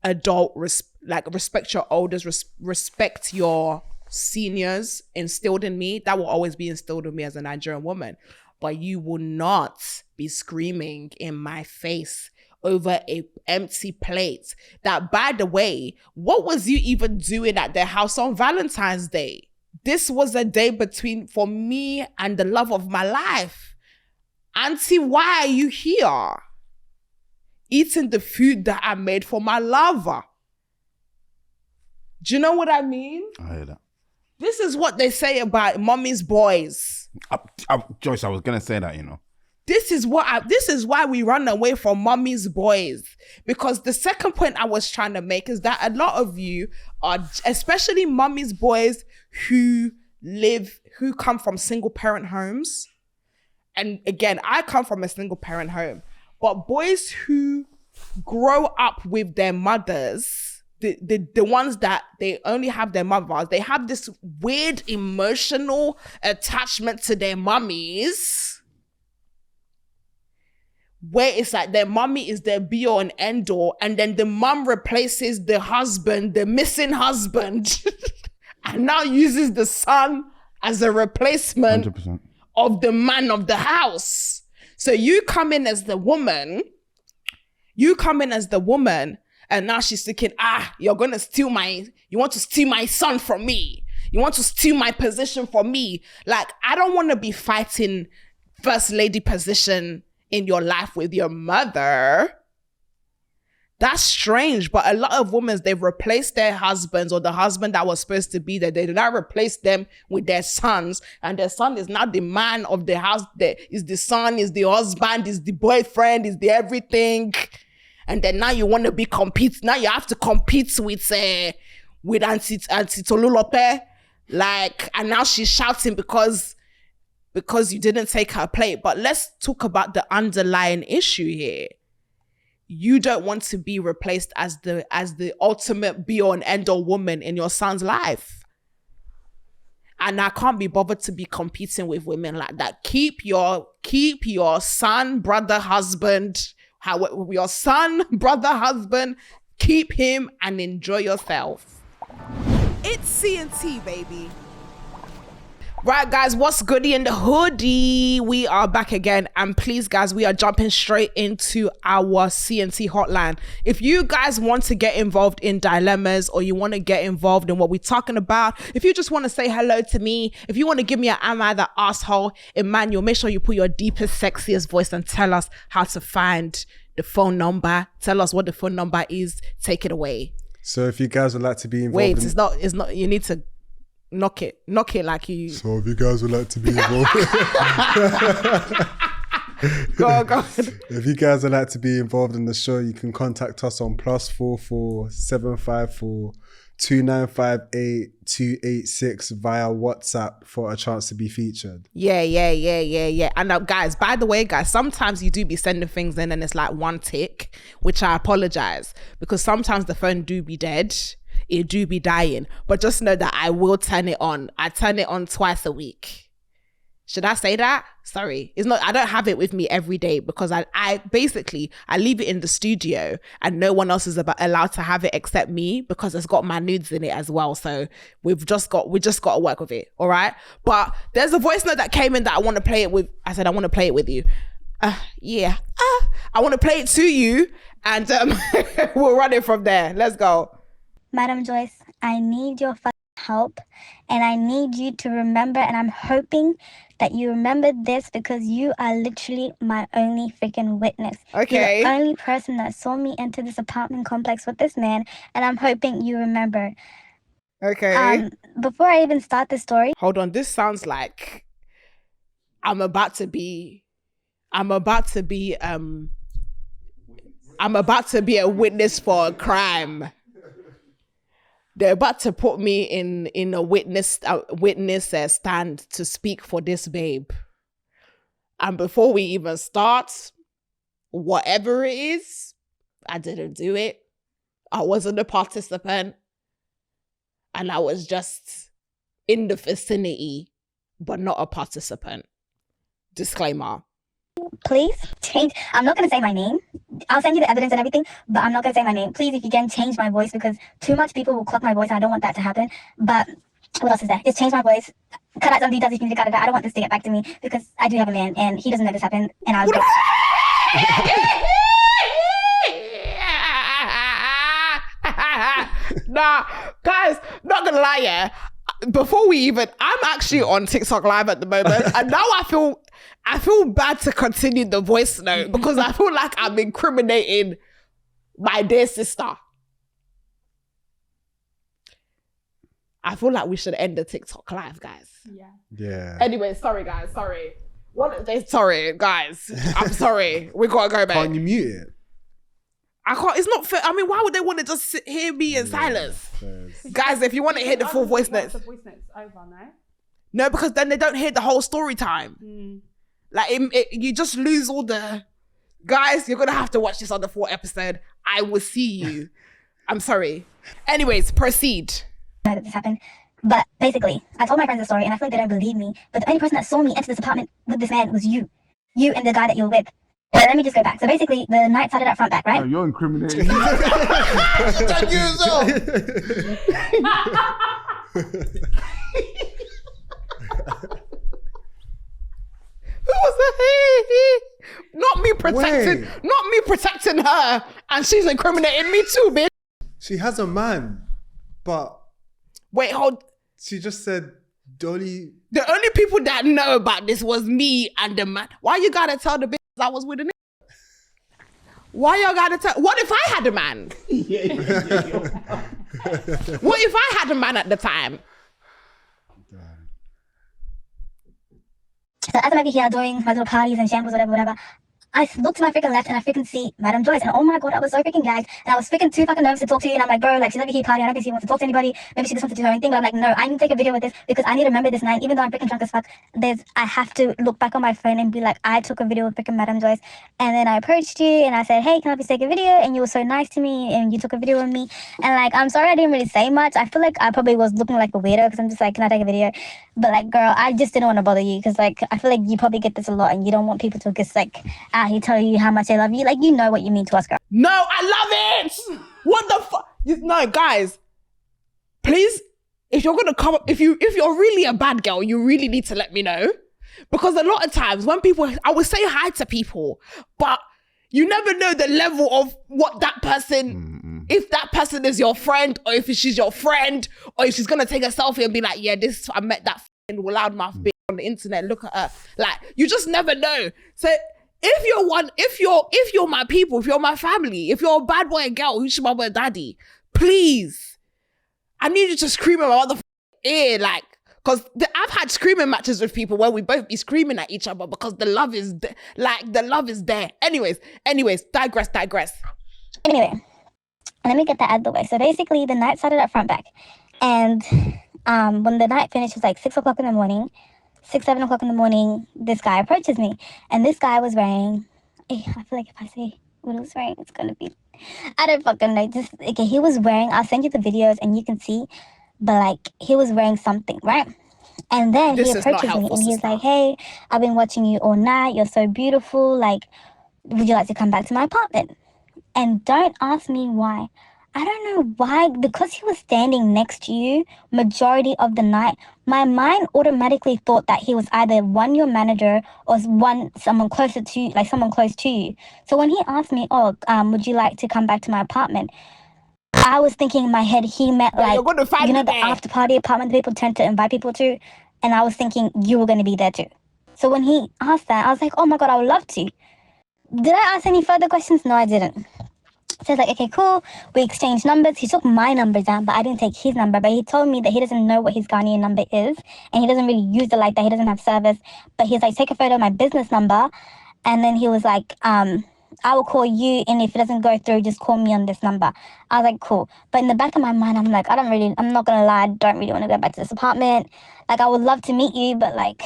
Speaker 1: adult, respect your elders, respect your seniors instilled in me. That will always be instilled in me as a Nigerian woman. But you will not be screaming in my face over a empty plate. That, by the way, what was you even doing at their house on Valentine's Day? This was a day for me and the love of my life. Auntie, why are you here? Eating the food that I made for my lover. Do you know what I mean?
Speaker 2: I hear that.
Speaker 1: This is what they say about mommy's boys.
Speaker 2: Joyce, I was going to say that, you know.
Speaker 1: This is why we run away from mommy's boys. Because the second point I was trying to make is that a lot of you are, especially mommy's boys who come from single parent homes. And again, I come from a single parent home, but boys who grow up with their mothers, the ones that they only have their mothers, they have this weird emotional attachment to their mummies, where it's like their mummy is their be all and end all, and then the mum replaces the husband, the missing husband, and now uses the son as a replacement
Speaker 2: 100%.
Speaker 1: Of the man of the house. So you come in as the woman, And now she's thinking, you want to steal my son from me. You want to steal my position from me. Like, I don't want to be fighting first lady position in your life with your mother. That's strange. But a lot of women, they've replaced their husbands, or the husband that was supposed to be there. They did not replace them with their sons. And their son is now the man of the house. Is the son, is the husband, is the boyfriend, is the everything. And then now you want to now you have to compete with Auntie Tolulope. Like, and now she's shouting because you didn't take her plate. But let's talk about the underlying issue here. You don't want to be replaced as the ultimate be-all and end-all woman in your son's life. And I can't be bothered to be competing with women like that. Keep your son, brother, husband, your son, brother, husband, keep him and enjoy yourself. It's C&T, baby. Right, guys, what's goody in the hoodie? We are back again. And please, guys, we are jumping straight into our C&T hotline. If you guys want to get involved in dilemmas, or you want to get involved in what we're talking about, if you just want to say hello to me, if you want to give me an am I the asshole, Emmanuel, make sure you put your deepest, sexiest voice and tell us how to find the phone number. Tell us what the phone number is. Take it away.
Speaker 3: So if you guys would like to be involved
Speaker 1: it's not, you need to knock it like you.
Speaker 3: So if you guys would like to be involved.
Speaker 1: Go on.
Speaker 3: If you guys would like to be involved in the show, you can contact us on +44 754 2958 286 via WhatsApp for a chance to be featured.
Speaker 1: Yeah. And guys, by the way, guys, sometimes you do be sending things in and it's like one tick, which I apologize, because sometimes the phone do be dead. It do be dying. But just know that I will turn it on. I turn it on twice a week. Should I say that? Sorry. I don't have it with me every day, because I basically leave it in the studio and no one else is allowed to have it except me, because it's got my nudes in it as well. So we just got to work with it. All right. But there's a voice note that came in that I want to play it with. I said, I want to play it with you. I want to play it to you, and we'll run it from there. Let's go.
Speaker 8: Madam Joyce, I need your help, and I need you to remember, and I'm hoping that you remember this, because you are literally my only freaking witness.
Speaker 1: Okay.
Speaker 8: You're the only person that saw me enter this apartment complex with this man, and I'm hoping you remember.
Speaker 1: Okay.
Speaker 8: Before I even start the story.
Speaker 1: Hold on, this sounds like I'm about to be a witness for a crime. They're about to put me in a witness stand to speak for this babe. And before we even start, whatever it is, I didn't do it. I wasn't a participant. And I was just in the vicinity, but not a participant. Disclaimer.
Speaker 8: Please change. I'm not going to say my name. I'll send you the evidence and everything, but I'm not going to say my name. Please, if you can, change my voice, because too much people will clock my voice and I don't want that to happen. But what else is there? Just change my voice. Cut out some details if you need to cut it out. I don't want this to get back to me, because I do have a man and he doesn't know this happened. And I was
Speaker 1: Nah, guys, not gonna lie, yeah. I'm actually on TikTok live at the moment, and now I feel bad to continue the voice note, because I feel like I'm incriminating my dear sister. I feel like we should end the TikTok live, guys.
Speaker 3: Yeah.
Speaker 1: Anyway, sorry, guys. Sorry. Sorry, guys. I'm sorry. We gotta go back.
Speaker 3: Can't you mute it?
Speaker 1: I can't. It's not fair. I mean, why would they want to just hear me in silence? Guys, if you want to hear the full voice notes.
Speaker 4: The voice notes over, no?
Speaker 1: No, because then they don't hear the whole story time. Like, you just lose all the... Guys, you're going to have to watch this on the full episode. I will see you. I'm sorry. Anyways, proceed.
Speaker 8: that this happened. But basically, I told my friends the story and I feel like they don't believe me. But the only person that saw me enter this apartment with this man was you. You and the guy that you were with. But let me just go back. So basically, the night started at front back, right?
Speaker 2: No, you're incriminating.
Speaker 1: Who was that? Not me protecting.
Speaker 3: Wait.
Speaker 1: Not me protecting her And she's incriminating me too, bitch.
Speaker 3: She has a man, but
Speaker 1: Wait, hold.
Speaker 3: she just said the only
Speaker 1: people that know about this was me and the man. Why you gotta tell the bitch I was with a nigga? Why y'all gotta tell? What if I had a man? What if I had a man at the time?
Speaker 8: So as I'm over here doing my little parties and shambles, whatever, I look to my freaking left and I freaking see Madam Joyce. And oh my God, I was so freaking gagged. And I was freaking too fucking nervous to talk to you. And I'm like, bro, like, she's over here partying. I don't think she wants to talk to anybody. Maybe she just wants to do her own thing. But I'm like, no, I need to take a video with this because I need to remember this night. Even though I'm freaking drunk as fuck, I have to look back on my phone and be like, I took a video with freaking Madam Joyce. And then I approached you and I said, hey, can I please take a video? And you were so nice to me and you took a video with me. And like, I'm sorry I didn't really say much. I feel like I probably was looking like a weirdo because I'm just like, can I take a video? But like, girl, I just didn't want to bother you because like, I feel like you probably get this a lot and you don't want people to just like, out here tell you how much they love you. Like, you know what you mean to us, girl.
Speaker 1: No, I love it. What the fuck? No, guys, please, if you're gonna come up, if you're really a bad girl, you really need to let me know. Because a lot of times when people, I will say hi to people, but you never know the level of what that person, if that person is your friend, or if she's your friend, or if she's gonna take a selfie and be like, yeah, I met that f***ing loudmouth bitch on the internet, look at her. Like, you just never know. So if you're my people, if you're my family, if you're a bad boy and girl who's my boy daddy, please, I need you to scream in my motherfucking ear, like, because I've had screaming matches with people where we both be screaming at each other because the love is there. Anyways, digress.
Speaker 8: Anyway, let me get that out of the way. So basically, the night started at front back. And when the night finished, it was like 6 o'clock in the morning. 6, 7 o'clock in the morning, this guy approaches me. And this guy was wearing, I feel like if I say what he was wearing, it's going to be, I don't fucking know. Okay, he was wearing, I'll send you the videos and you can see, but like, he was wearing something, right? And then he approaches me and he's like, hey, I've been watching you all night. You're so beautiful. Like, would you like to come back to my apartment? And don't ask me why. I don't know why, because he was standing next to you majority of the night, my mind automatically thought that he was either one, your manager, or someone close to you. So when he asked me, would you like to come back to my apartment? I was thinking in my head, he meant like, the after party apartment people tend to invite people to. And I was thinking you were going to be there too. So when he asked that, I was like, oh my God, I would love to. Did I ask any further questions? No, I didn't. So I was like, okay, cool. We exchanged numbers. He took my number down, but I didn't take his number. But he told me that he doesn't know what his Ghanaian number is. And he doesn't really use it like that. He doesn't have service. But he's like, take a photo of my business number. And then he was like, I will call you. And if it doesn't go through, just call me on this number. I was like, cool. But in the back of my mind, I'm like, I'm not going to lie. I don't really want to go back to this apartment. Like, I would love to meet you, but like,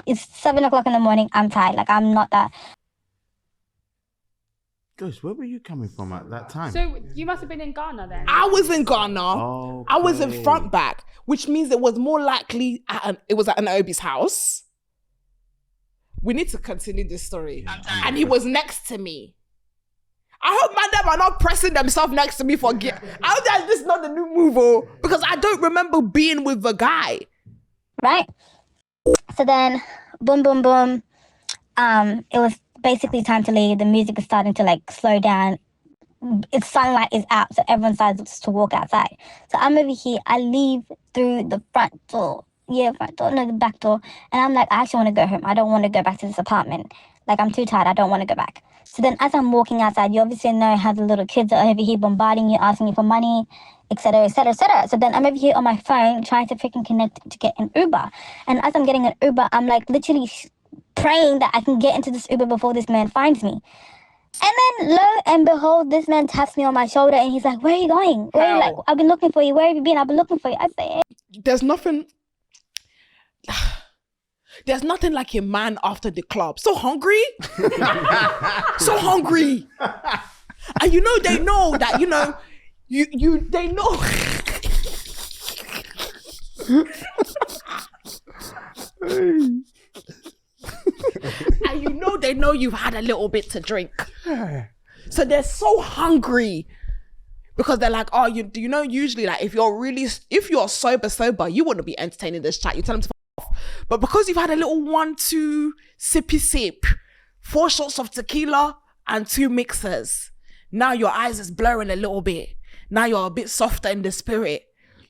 Speaker 8: it's 7 o'clock in the morning. I'm tired. Like, I'm not that.
Speaker 2: Joyce, where were you coming from at that time?
Speaker 4: So you must have been in Ghana then.
Speaker 1: I was in Ghana.
Speaker 2: Okay.
Speaker 1: I was in front back, which means it was more likely it was at an Obi's house. We need to continue this story. And he was next to me. I hope madam are not pressing themselves next to me for I hope that this is not the new move, because I don't remember being with the guy.
Speaker 8: Right? So then, boom, boom, boom. It was basically time to leave. The music is starting to like slow down. Its sunlight is out, so everyone starts to walk outside. So I'm over here. I leave through the front door. Yeah, front door, no, the back door. And I'm like, I actually want to go home. I don't want to go back to this apartment. Like, I'm too tired. I don't want to go back. So then as I'm walking outside, you obviously know how the little kids are over here bombarding you, asking you for money, etc., etc., etc. So then I'm over here on my phone trying to freaking connect to get an Uber. And as I'm getting an Uber, I'm like literally praying that I can get into this Uber before this man finds me. And then lo and behold, this man taps me on my shoulder and he's like, where are you going? Where are you, like, I've been looking for you. Where have you been? I've been looking for you. I say, hey.
Speaker 1: There's nothing like a man after the club. So hungry. So hungry. And they know that, they know. And they know you've had a little bit to drink. So they're so hungry because they're like, usually like if you're sober, you wouldn't be entertaining this chat. You tell them to f off. But because you've had a little 1-2 sippy sip, 4 shots of tequila, and 2 mixers. Now your eyes is blurring a little bit. Now you're a bit softer in the spirit.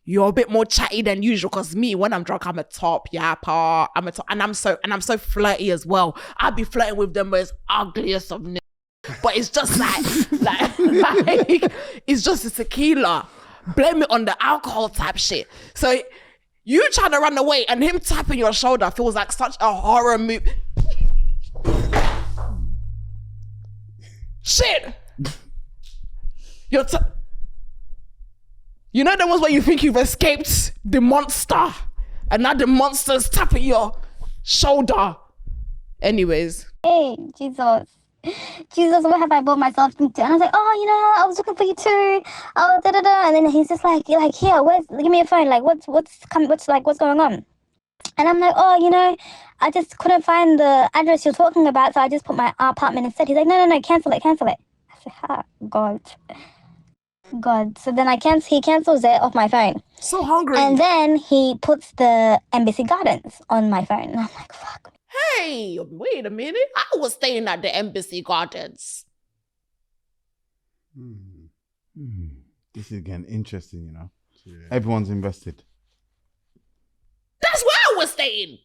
Speaker 1: You're a bit more chatty than usual. Cause me, when I'm drunk, I'm a top yapper. And I'm so flirty as well. I'll be flirting with the most ugliest of niggas. But it's just like it's just a tequila. Blame it on the alcohol type shit. So you trying to run away and him tapping your shoulder feels like such a horror movie. Shit. You know the ones where you think you've escaped the monster and now the monster's tapping your shoulder. Anyways.
Speaker 8: Hey, Jesus, what have I brought myself into? And I was like, oh, you know, I was looking for you too. Oh, da-da-da. And then he's just like, here, give me your phone. Like, what's going on? And I'm like, oh, you know, I just couldn't find the address you're talking about, so I just put my apartment instead. He's like, no, cancel it. I said, God. So then he cancels it off my phone.
Speaker 1: So hungry.
Speaker 8: And then he puts the Embassy Gardens on my phone. And I'm like, fuck.
Speaker 1: Hey, wait a minute. I was staying at the Embassy Gardens.
Speaker 2: This is getting interesting, you know. Yeah. Everyone's invested.
Speaker 1: That's where I was staying.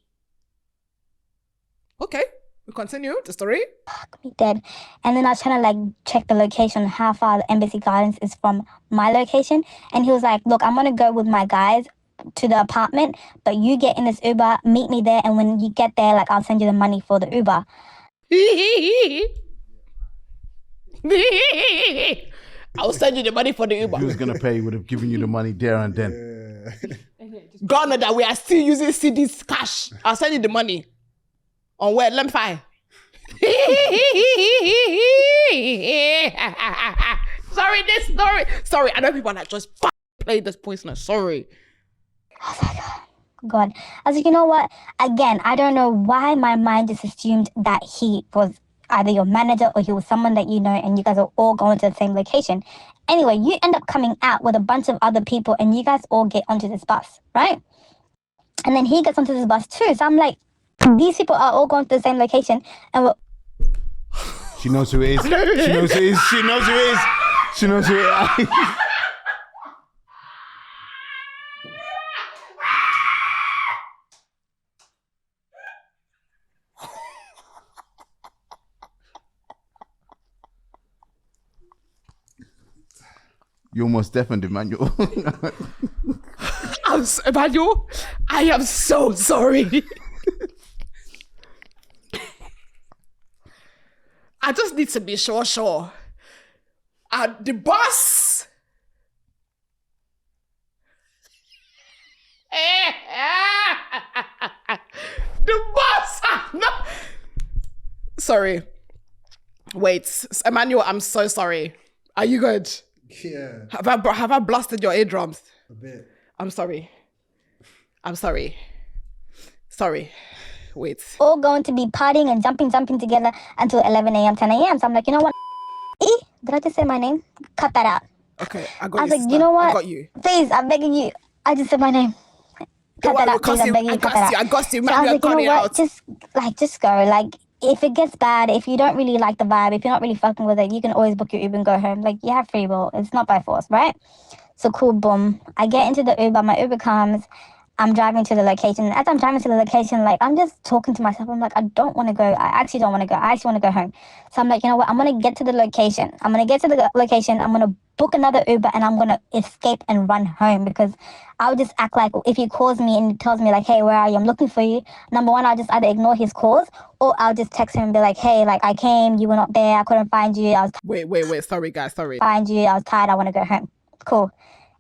Speaker 1: Okay, we continue the story.
Speaker 8: Fuck me dead. And then I was trying to like check the location, how far the Embassy Gardens is from my location. And he was like, look, I'm gonna go with my guys to the apartment, but you get in this Uber, meet me there, and when you get there, like I'll send you the money for the Uber.
Speaker 1: I'll send you the money for the Uber.
Speaker 2: If he was gonna pay, he would have given you the money there and then.
Speaker 1: Gone that we are still using CDs cash. I'll send you the money. On where? Let me find. Sorry, I know people are like, just play this poisonous. Sorry.
Speaker 8: I was like, oh, God. I was like, you know what? Again, I don't know why my mind just assumed that he was either your manager or he was someone that you know and you guys are all going to the same location. Anyway, you end up coming out with a bunch of other people and you guys all get onto this bus, right? And then he gets onto this bus too. So I'm like, these people are all going to the same location and
Speaker 2: She knows who it is. She knows who it is. She knows who it is. She knows who it is. You almost deafened Emmanuel.
Speaker 1: Emmanuel, I am so sorry. I just need to be sure. The bus. The bus. No. Sorry. Wait, Emmanuel, I'm so sorry. Are you good?
Speaker 3: Yeah.
Speaker 1: Have I blasted your eardrums?
Speaker 3: A bit.
Speaker 8: I'm sorry.
Speaker 1: Wait.
Speaker 8: All going to be partying and jumping together until 11 a.m., 10 a.m. So I'm like, you know what? Did I just say my name? Cut that out.
Speaker 1: Okay, I got you.
Speaker 8: I was like,
Speaker 1: sister.
Speaker 8: you know what?
Speaker 1: I got you.
Speaker 8: Please, I'm begging you. I just said my name. Cut that out, please. I'm begging you. Cut that out.
Speaker 1: I got you.
Speaker 8: So I was like, you know what? Just go. Like, if it gets bad, if you don't really like the vibe, if you're not really fucking with it, you can always book your Uber and go home. Like, you have free will. It's not by force, right? So cool, boom. I get into the Uber. My Uber comes. I'm driving to the location. And as I'm driving to the location, like, I'm just talking to myself. I'm like, I don't want to go. I actually don't want to go. I actually want to go home. So I'm like, you know what? I'm going to get to the location. I'm going to book another Uber and I'm going to escape and run home because I'll just act like if he calls me and tells me like, hey, where are you? I'm looking for you. Number one, I'll just either ignore his calls or I'll just text him and be like, hey, like I came, you were not there. I couldn't find you.
Speaker 1: Wait. Sorry, guys. Sorry.
Speaker 8: Find you. I was tired. I want to go home. Cool.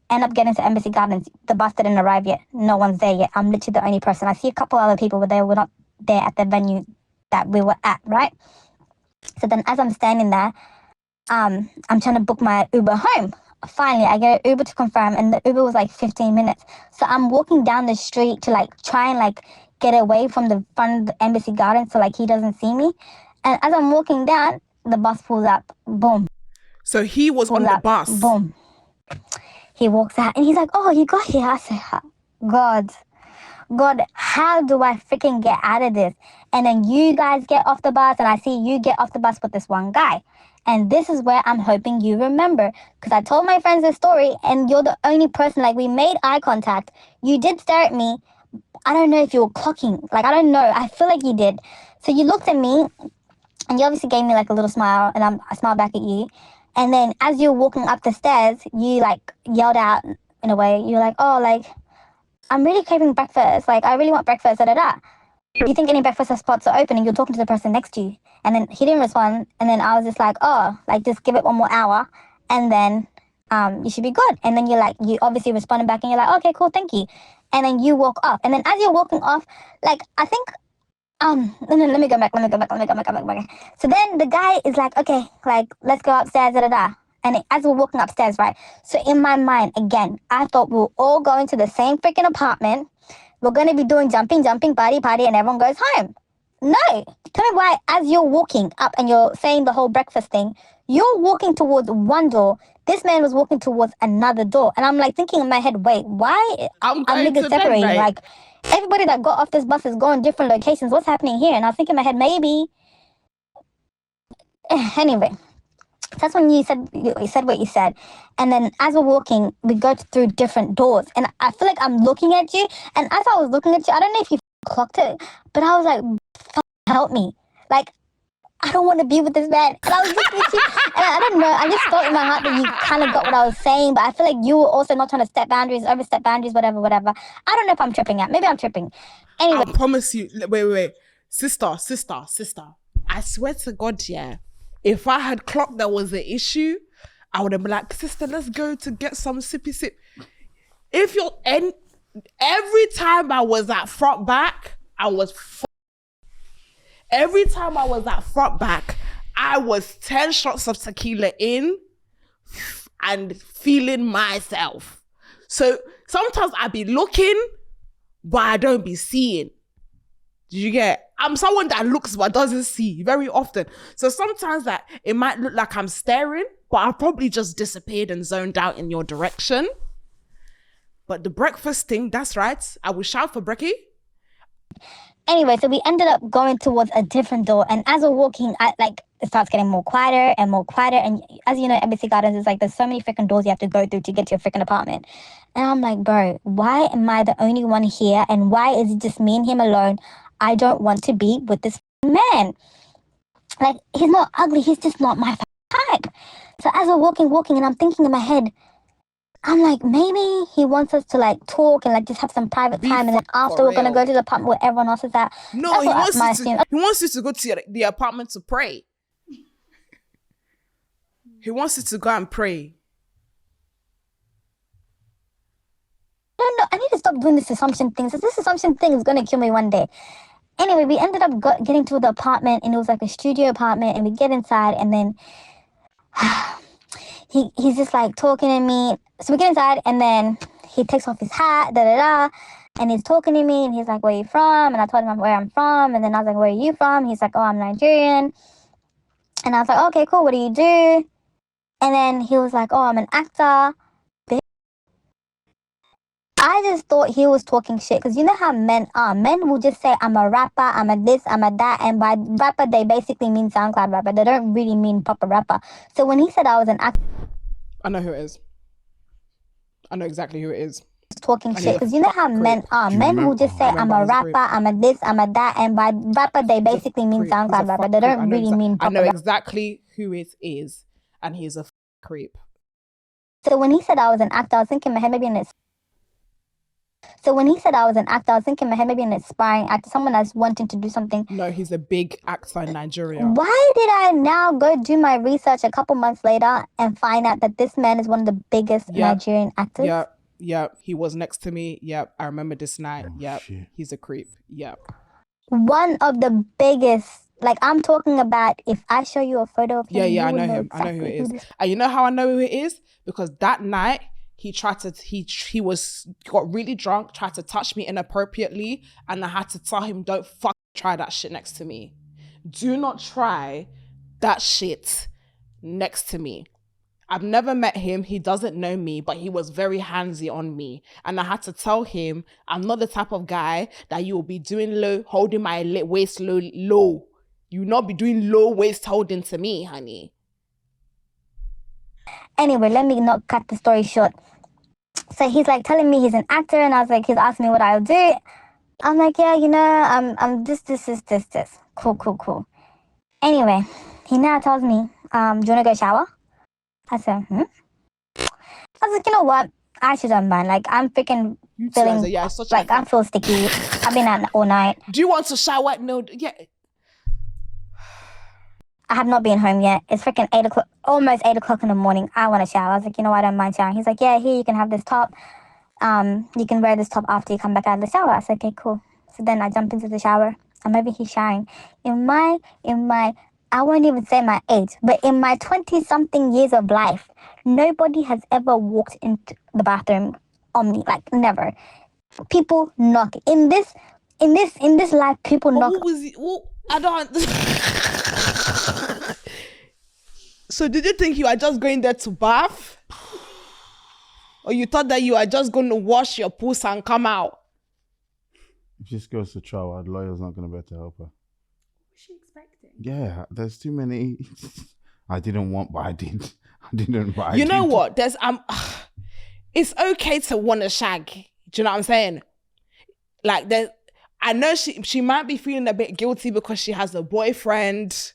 Speaker 8: End up getting to Embassy Gardens. The bus didn't arrive yet. No one's there yet. I'm literally the only person. I see a couple other people, but they were not there at the venue that we were at, right? So then as I'm standing there, I'm trying to book my Uber home. Finally, I get an Uber to confirm, and the Uber was like 15 minutes. So I'm walking down the street to like try and like get away from the front of the Embassy Gardens so like he doesn't see me. And as I'm walking down, the bus pulls up. Boom.
Speaker 1: So he was on the bus.
Speaker 8: Boom. He walks out and he's like, oh, you got here. I say, God, how do I freaking get out of this? And then you guys get off the bus and I see you get off the bus with this one guy. And this is where I'm hoping you remember. Because I told my friends this story and you're the only person, like we made eye contact. You did stare at me. I don't know if you were clocking. Like, I don't know. I feel like you did. So you looked at me and you obviously gave me like a little smile and I smiled back at you. And then as you were walking up the stairs, you like yelled out in a way. You're like, oh, like, I'm really craving breakfast. Like, I really want breakfast, da da da. You think any breakfast spots are open and you're talking to the person next to you. And then he didn't respond. And then I was just like, oh, like, just give it one more hour. And then you should be good. And then you obviously responded back and you're like, okay, cool, thank you. And then you walk off. And then as you're walking off, like, I think, let me go back. So then the guy is like, okay, like, let's go upstairs, da da da. And as we're walking upstairs, right? So in my mind, again, I thought we were all going to the same freaking apartment. We're going to be doing jumping, party, and everyone goes home. No. Tell me why, as you're walking up and you're saying the whole breakfast thing, you're walking towards one door. This man was walking towards another door. And I'm like thinking in my head, wait, why are niggas separating? Bed, like, everybody that got off this bus is going different locations. What's happening here? And I was thinking in my head, maybe. Anyway. That's when you said what you said. And then as we're walking, we go through different doors. And I feel like I'm looking at you. And as I was looking at you, I don't know if you clocked it, but I was like, help me. Like, I don't want to be with this man. And I was looking at you. And I don't know. I just thought in my heart that you kind of got what I was saying. But I feel like you were also not trying to overstep boundaries, whatever. I don't know if I'm tripping out. Maybe I'm tripping. Anyway.
Speaker 1: I promise you. Wait. Sister. I swear to God, yeah. If I had clocked there was an issue, I would have been like, sister, let's go to get some sippy sip. Every time I was at front back, every time I was at front back, I was 10 shots of tequila in and feeling myself. So sometimes I be looking, but I don't be seeing. Did you get? I'm someone that looks but doesn't see very often. So sometimes that it might look like I'm staring, but I probably just disappeared and zoned out in your direction. But the breakfast thing, that's right. I will shout for brekkie.
Speaker 8: Anyway, so we ended up going towards a different door. And as we're walking, it starts getting more quieter and more quieter. And as you know, Embassy Gardens is like, there's so many freaking doors you have to go through to get to your freaking apartment. And I'm like, bro, why am I the only one here? And why is it just me and him alone? I don't want to be with this man. Like, he's not ugly. He's just not my type. So as we're walking, and I'm thinking in my head, I'm like, maybe he wants us to like talk and like just have some private time, and then after we're gonna go to the apartment where everyone else is at.
Speaker 1: No, he wants you to go to the apartment to pray. He wants you to go and pray.
Speaker 8: No, I need to stop doing this assumption thing. So this assumption thing is gonna kill me one day. Anyway, we ended up getting to the apartment, and it was like a studio apartment, and we get inside, and then he's just like talking to me. So we get inside, and then he takes off his hat, and he's talking to me, and he's like, where are you from? And I told him where I'm from, and then I was like, where are you from? He's like, oh, I'm Nigerian. And I was like, okay, cool, what do you do? And then he was like, oh, I'm an actor. I just thought he was talking shit, because you know how men are. Men will just say, I'm a rapper, I'm a this, I'm a that, and by rapper, they basically mean SoundCloud rapper. They don't really mean proper rapper. So when he said I was an actor...
Speaker 1: I know who it is. I know exactly who it is.
Speaker 8: Talking shit, because you know how men are. Men will just say, I'm a rapper, I'm a this, I'm a that, and by rapper, they basically mean SoundCloud rapper. They don't really mean proper
Speaker 1: rapper. I know exactly who it is, and he's a creep.
Speaker 8: So when he said I was an actor, I was thinking in my head, maybe an aspiring actor, someone that's wanting to do something.
Speaker 1: No, he's a big actor in Nigeria.
Speaker 8: Why did I now go do my research a couple months later and find out that this man is one of the biggest Nigerian actors?
Speaker 1: Yep. He was next to me. Yep. I remember this night.
Speaker 2: Shit.
Speaker 1: He's a creep. Yep.
Speaker 8: One of the biggest. Like, I'm talking about, if I show you a photo of him,
Speaker 1: I know him. Exactly. I know who it is. And you know how I know who it is? Because that night, he got really drunk, tried to touch me inappropriately, and I had to tell him, don't try that shit next to me. Do not try that shit next to me. I've never met him. He doesn't know me, but he was very handsy on me. And I had to tell him, I'm not the type of guy that you will be doing low, holding my waist low. You will not be doing low waist holding to me, honey.
Speaker 8: Anyway, let me not cut the story short. So he's like telling me he's an actor, and I was like, he's asking me what I'll do. I'm like, yeah, you know, I'm this. Cool. Anyway, he now tells me, do you want to go shower? I said, I was like, you know what? I actually don't mind. Like, I'm freaking feeling,
Speaker 1: yeah, it's such
Speaker 8: like, I'm feeling sticky. I've been out all night.
Speaker 1: Do you want to shower? No, yeah.
Speaker 8: I have not been home yet. It's freaking 8 o'clock, almost 8 o'clock in the morning. I want to shower. I was like, you know what? I don't mind showering. He's like, yeah, here, you can have this top. You can wear this top after you come back out of the shower. I said, okay, cool. So then I jump into the shower. I'm over here showering. In my, I won't even say my age, but in my 20-something years of life, nobody has ever walked into the bathroom on me. Like, never. People knock. In this life, people knock.
Speaker 1: What was it? I don't. So did you think you are just going there to bath? Or you thought that you are just going to wash your puss and come out?
Speaker 2: If she goes to trial, the lawyer's not going to be able to help her.
Speaker 4: What was she expecting?
Speaker 2: Yeah, there's too many. I didn't want, but I did. I didn't, but I
Speaker 1: You know
Speaker 2: did.
Speaker 1: what? It's okay to want to shag. Do you know what I'm saying? Like, I know she might be feeling a bit guilty because she has a boyfriend,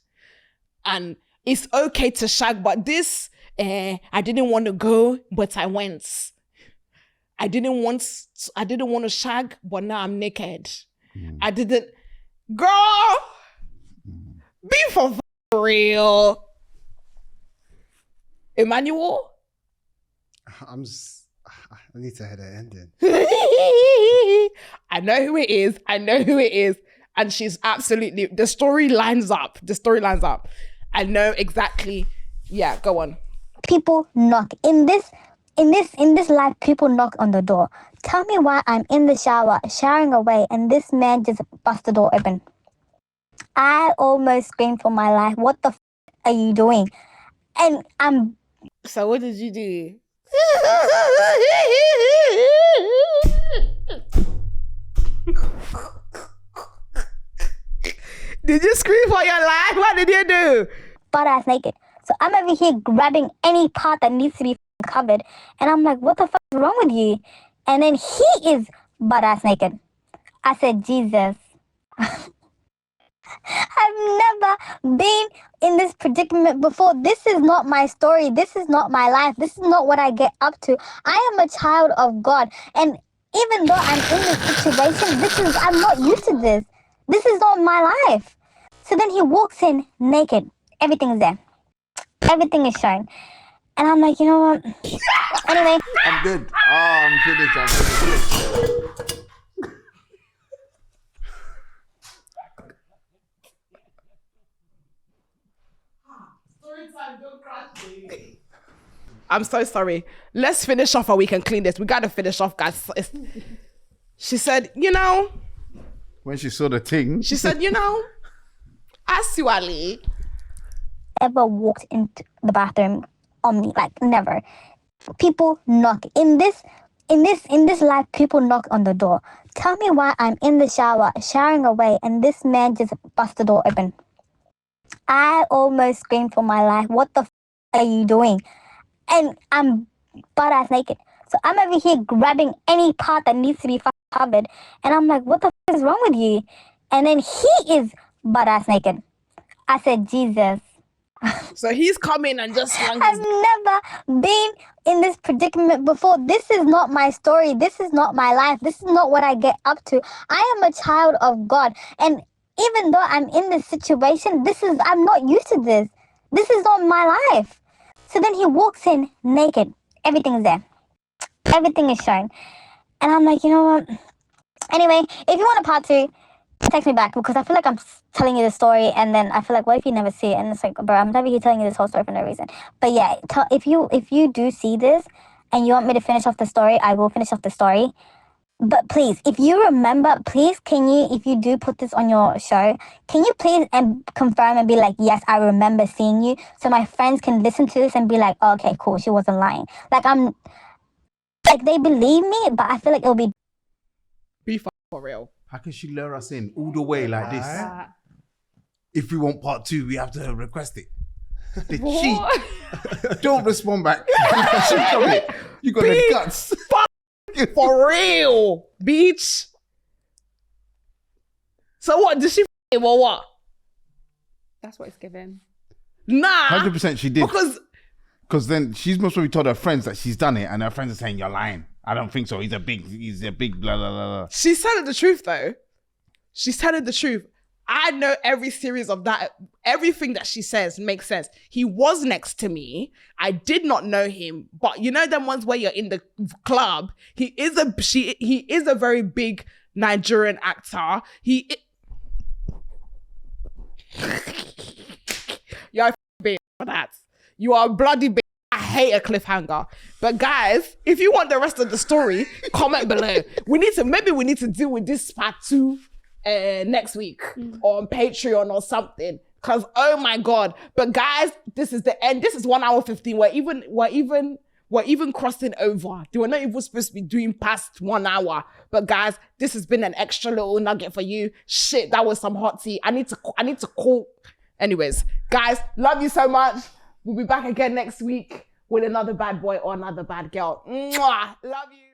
Speaker 1: and it's okay to shag. But this, I didn't want to go, but I went. I didn't want to shag, but now I'm naked. I didn't. Girl, be for real. Emmanuel?
Speaker 3: I need to hear the ending.
Speaker 1: I know who it is. And she's absolutely, the story lines up. I know exactly. Yeah, go on.
Speaker 8: People knock. In this life, people knock on the door. Tell me why I'm in the shower, showering away, and this man just bust the door open. I almost screamed for my life. What the are you doing? And I'm...
Speaker 1: So what did you do? Did you scream for your life? What did you do?
Speaker 8: Butt-ass naked. So I'm over here grabbing any part that needs to be covered. And I'm like, what the fuck is wrong with you? And then he is butt-ass naked. I said, Jesus. I've never been in this predicament before. This is not my story. This is not my life. This is not what I get up to. I am a child of God. And even though I'm in this situation, I'm not used to this. This is not my life. So then he walks in naked. Everything is there. Everything is shown. And I'm like, you know what? Anyway.
Speaker 2: I'm good. I'm finished.
Speaker 1: I'm so sorry. Let's finish off or we can clean this. We got to finish off, guys. She said, you know.
Speaker 2: When she saw the thing.
Speaker 1: She said, you know, actually.
Speaker 8: Ever walked into the bathroom on me, like never. People knock. In this life, people knock on the door. Tell me why I'm in the shower, showering away, and this man just bust the door open. I almost screamed for my life. What the are you doing? And I'm butt-ass naked. So I'm over here grabbing any part that needs to be covered. And I'm like, what the is wrong with you? And then he is butt-ass naked. I said, Jesus.
Speaker 1: So he's coming and just slung
Speaker 8: I've never been in this predicament before. This is not my story. This is not my life. This is not what I get up to. I am a child of God. And even though I'm in this situation, I'm not used to this. This is not my life. So then he walks in naked. Everything is there. Everything is shown. And I'm like, you know what? Anyway, if you want a part 2, text me back, because I feel like I'm telling you the story and then I feel like, what if you never see it? And it's like, bro, I'm over here telling you this whole story for no reason. But yeah, if you do see this and you want me to finish off the story, I will finish off the story. But please, if you remember, please, if you do put this on your show, can you please confirm and be like, yes, I remember seeing you, so my friends can listen to this and be like, oh, okay, cool, she wasn't lying. Like, they believe me, but I feel like it'll be
Speaker 1: for real.
Speaker 2: How can she lure us in all the way like this? If we want part 2, we have to request it. The
Speaker 4: What?
Speaker 2: cheek. Don't respond back. You got the guts.
Speaker 1: For real, bitch. So what? Did she f or what?
Speaker 4: That's what it's given.
Speaker 1: Nah.
Speaker 2: 100% she did.
Speaker 1: Because
Speaker 2: then she's most probably told her friends that she's done it, and her friends are saying, you're lying. I don't think so. He's a big blah, blah, blah, blah.
Speaker 1: she's telling the truth though. She's telling the truth. I know every series of that. Everything that she says makes sense. He was next to me. I did not know him, but you know them ones where you're in the club. He is a very big Nigerian actor. You're a bitch for that. You are a bloody bitch. I hate a cliffhanger. But guys, if you want the rest of the story, comment below. Maybe we need to deal with this part 2 next week on Patreon or something. Cause oh my God. But guys, this is the end. This is 1 hour 15. We're even crossing over. We're not even supposed to be doing past 1 hour. But guys, this has been an extra little nugget for you. Shit, that was some hot tea. I need to call. Anyways, guys, love you so much. We'll be back again next week with another bad boy or another bad girl. Mwah! Love you.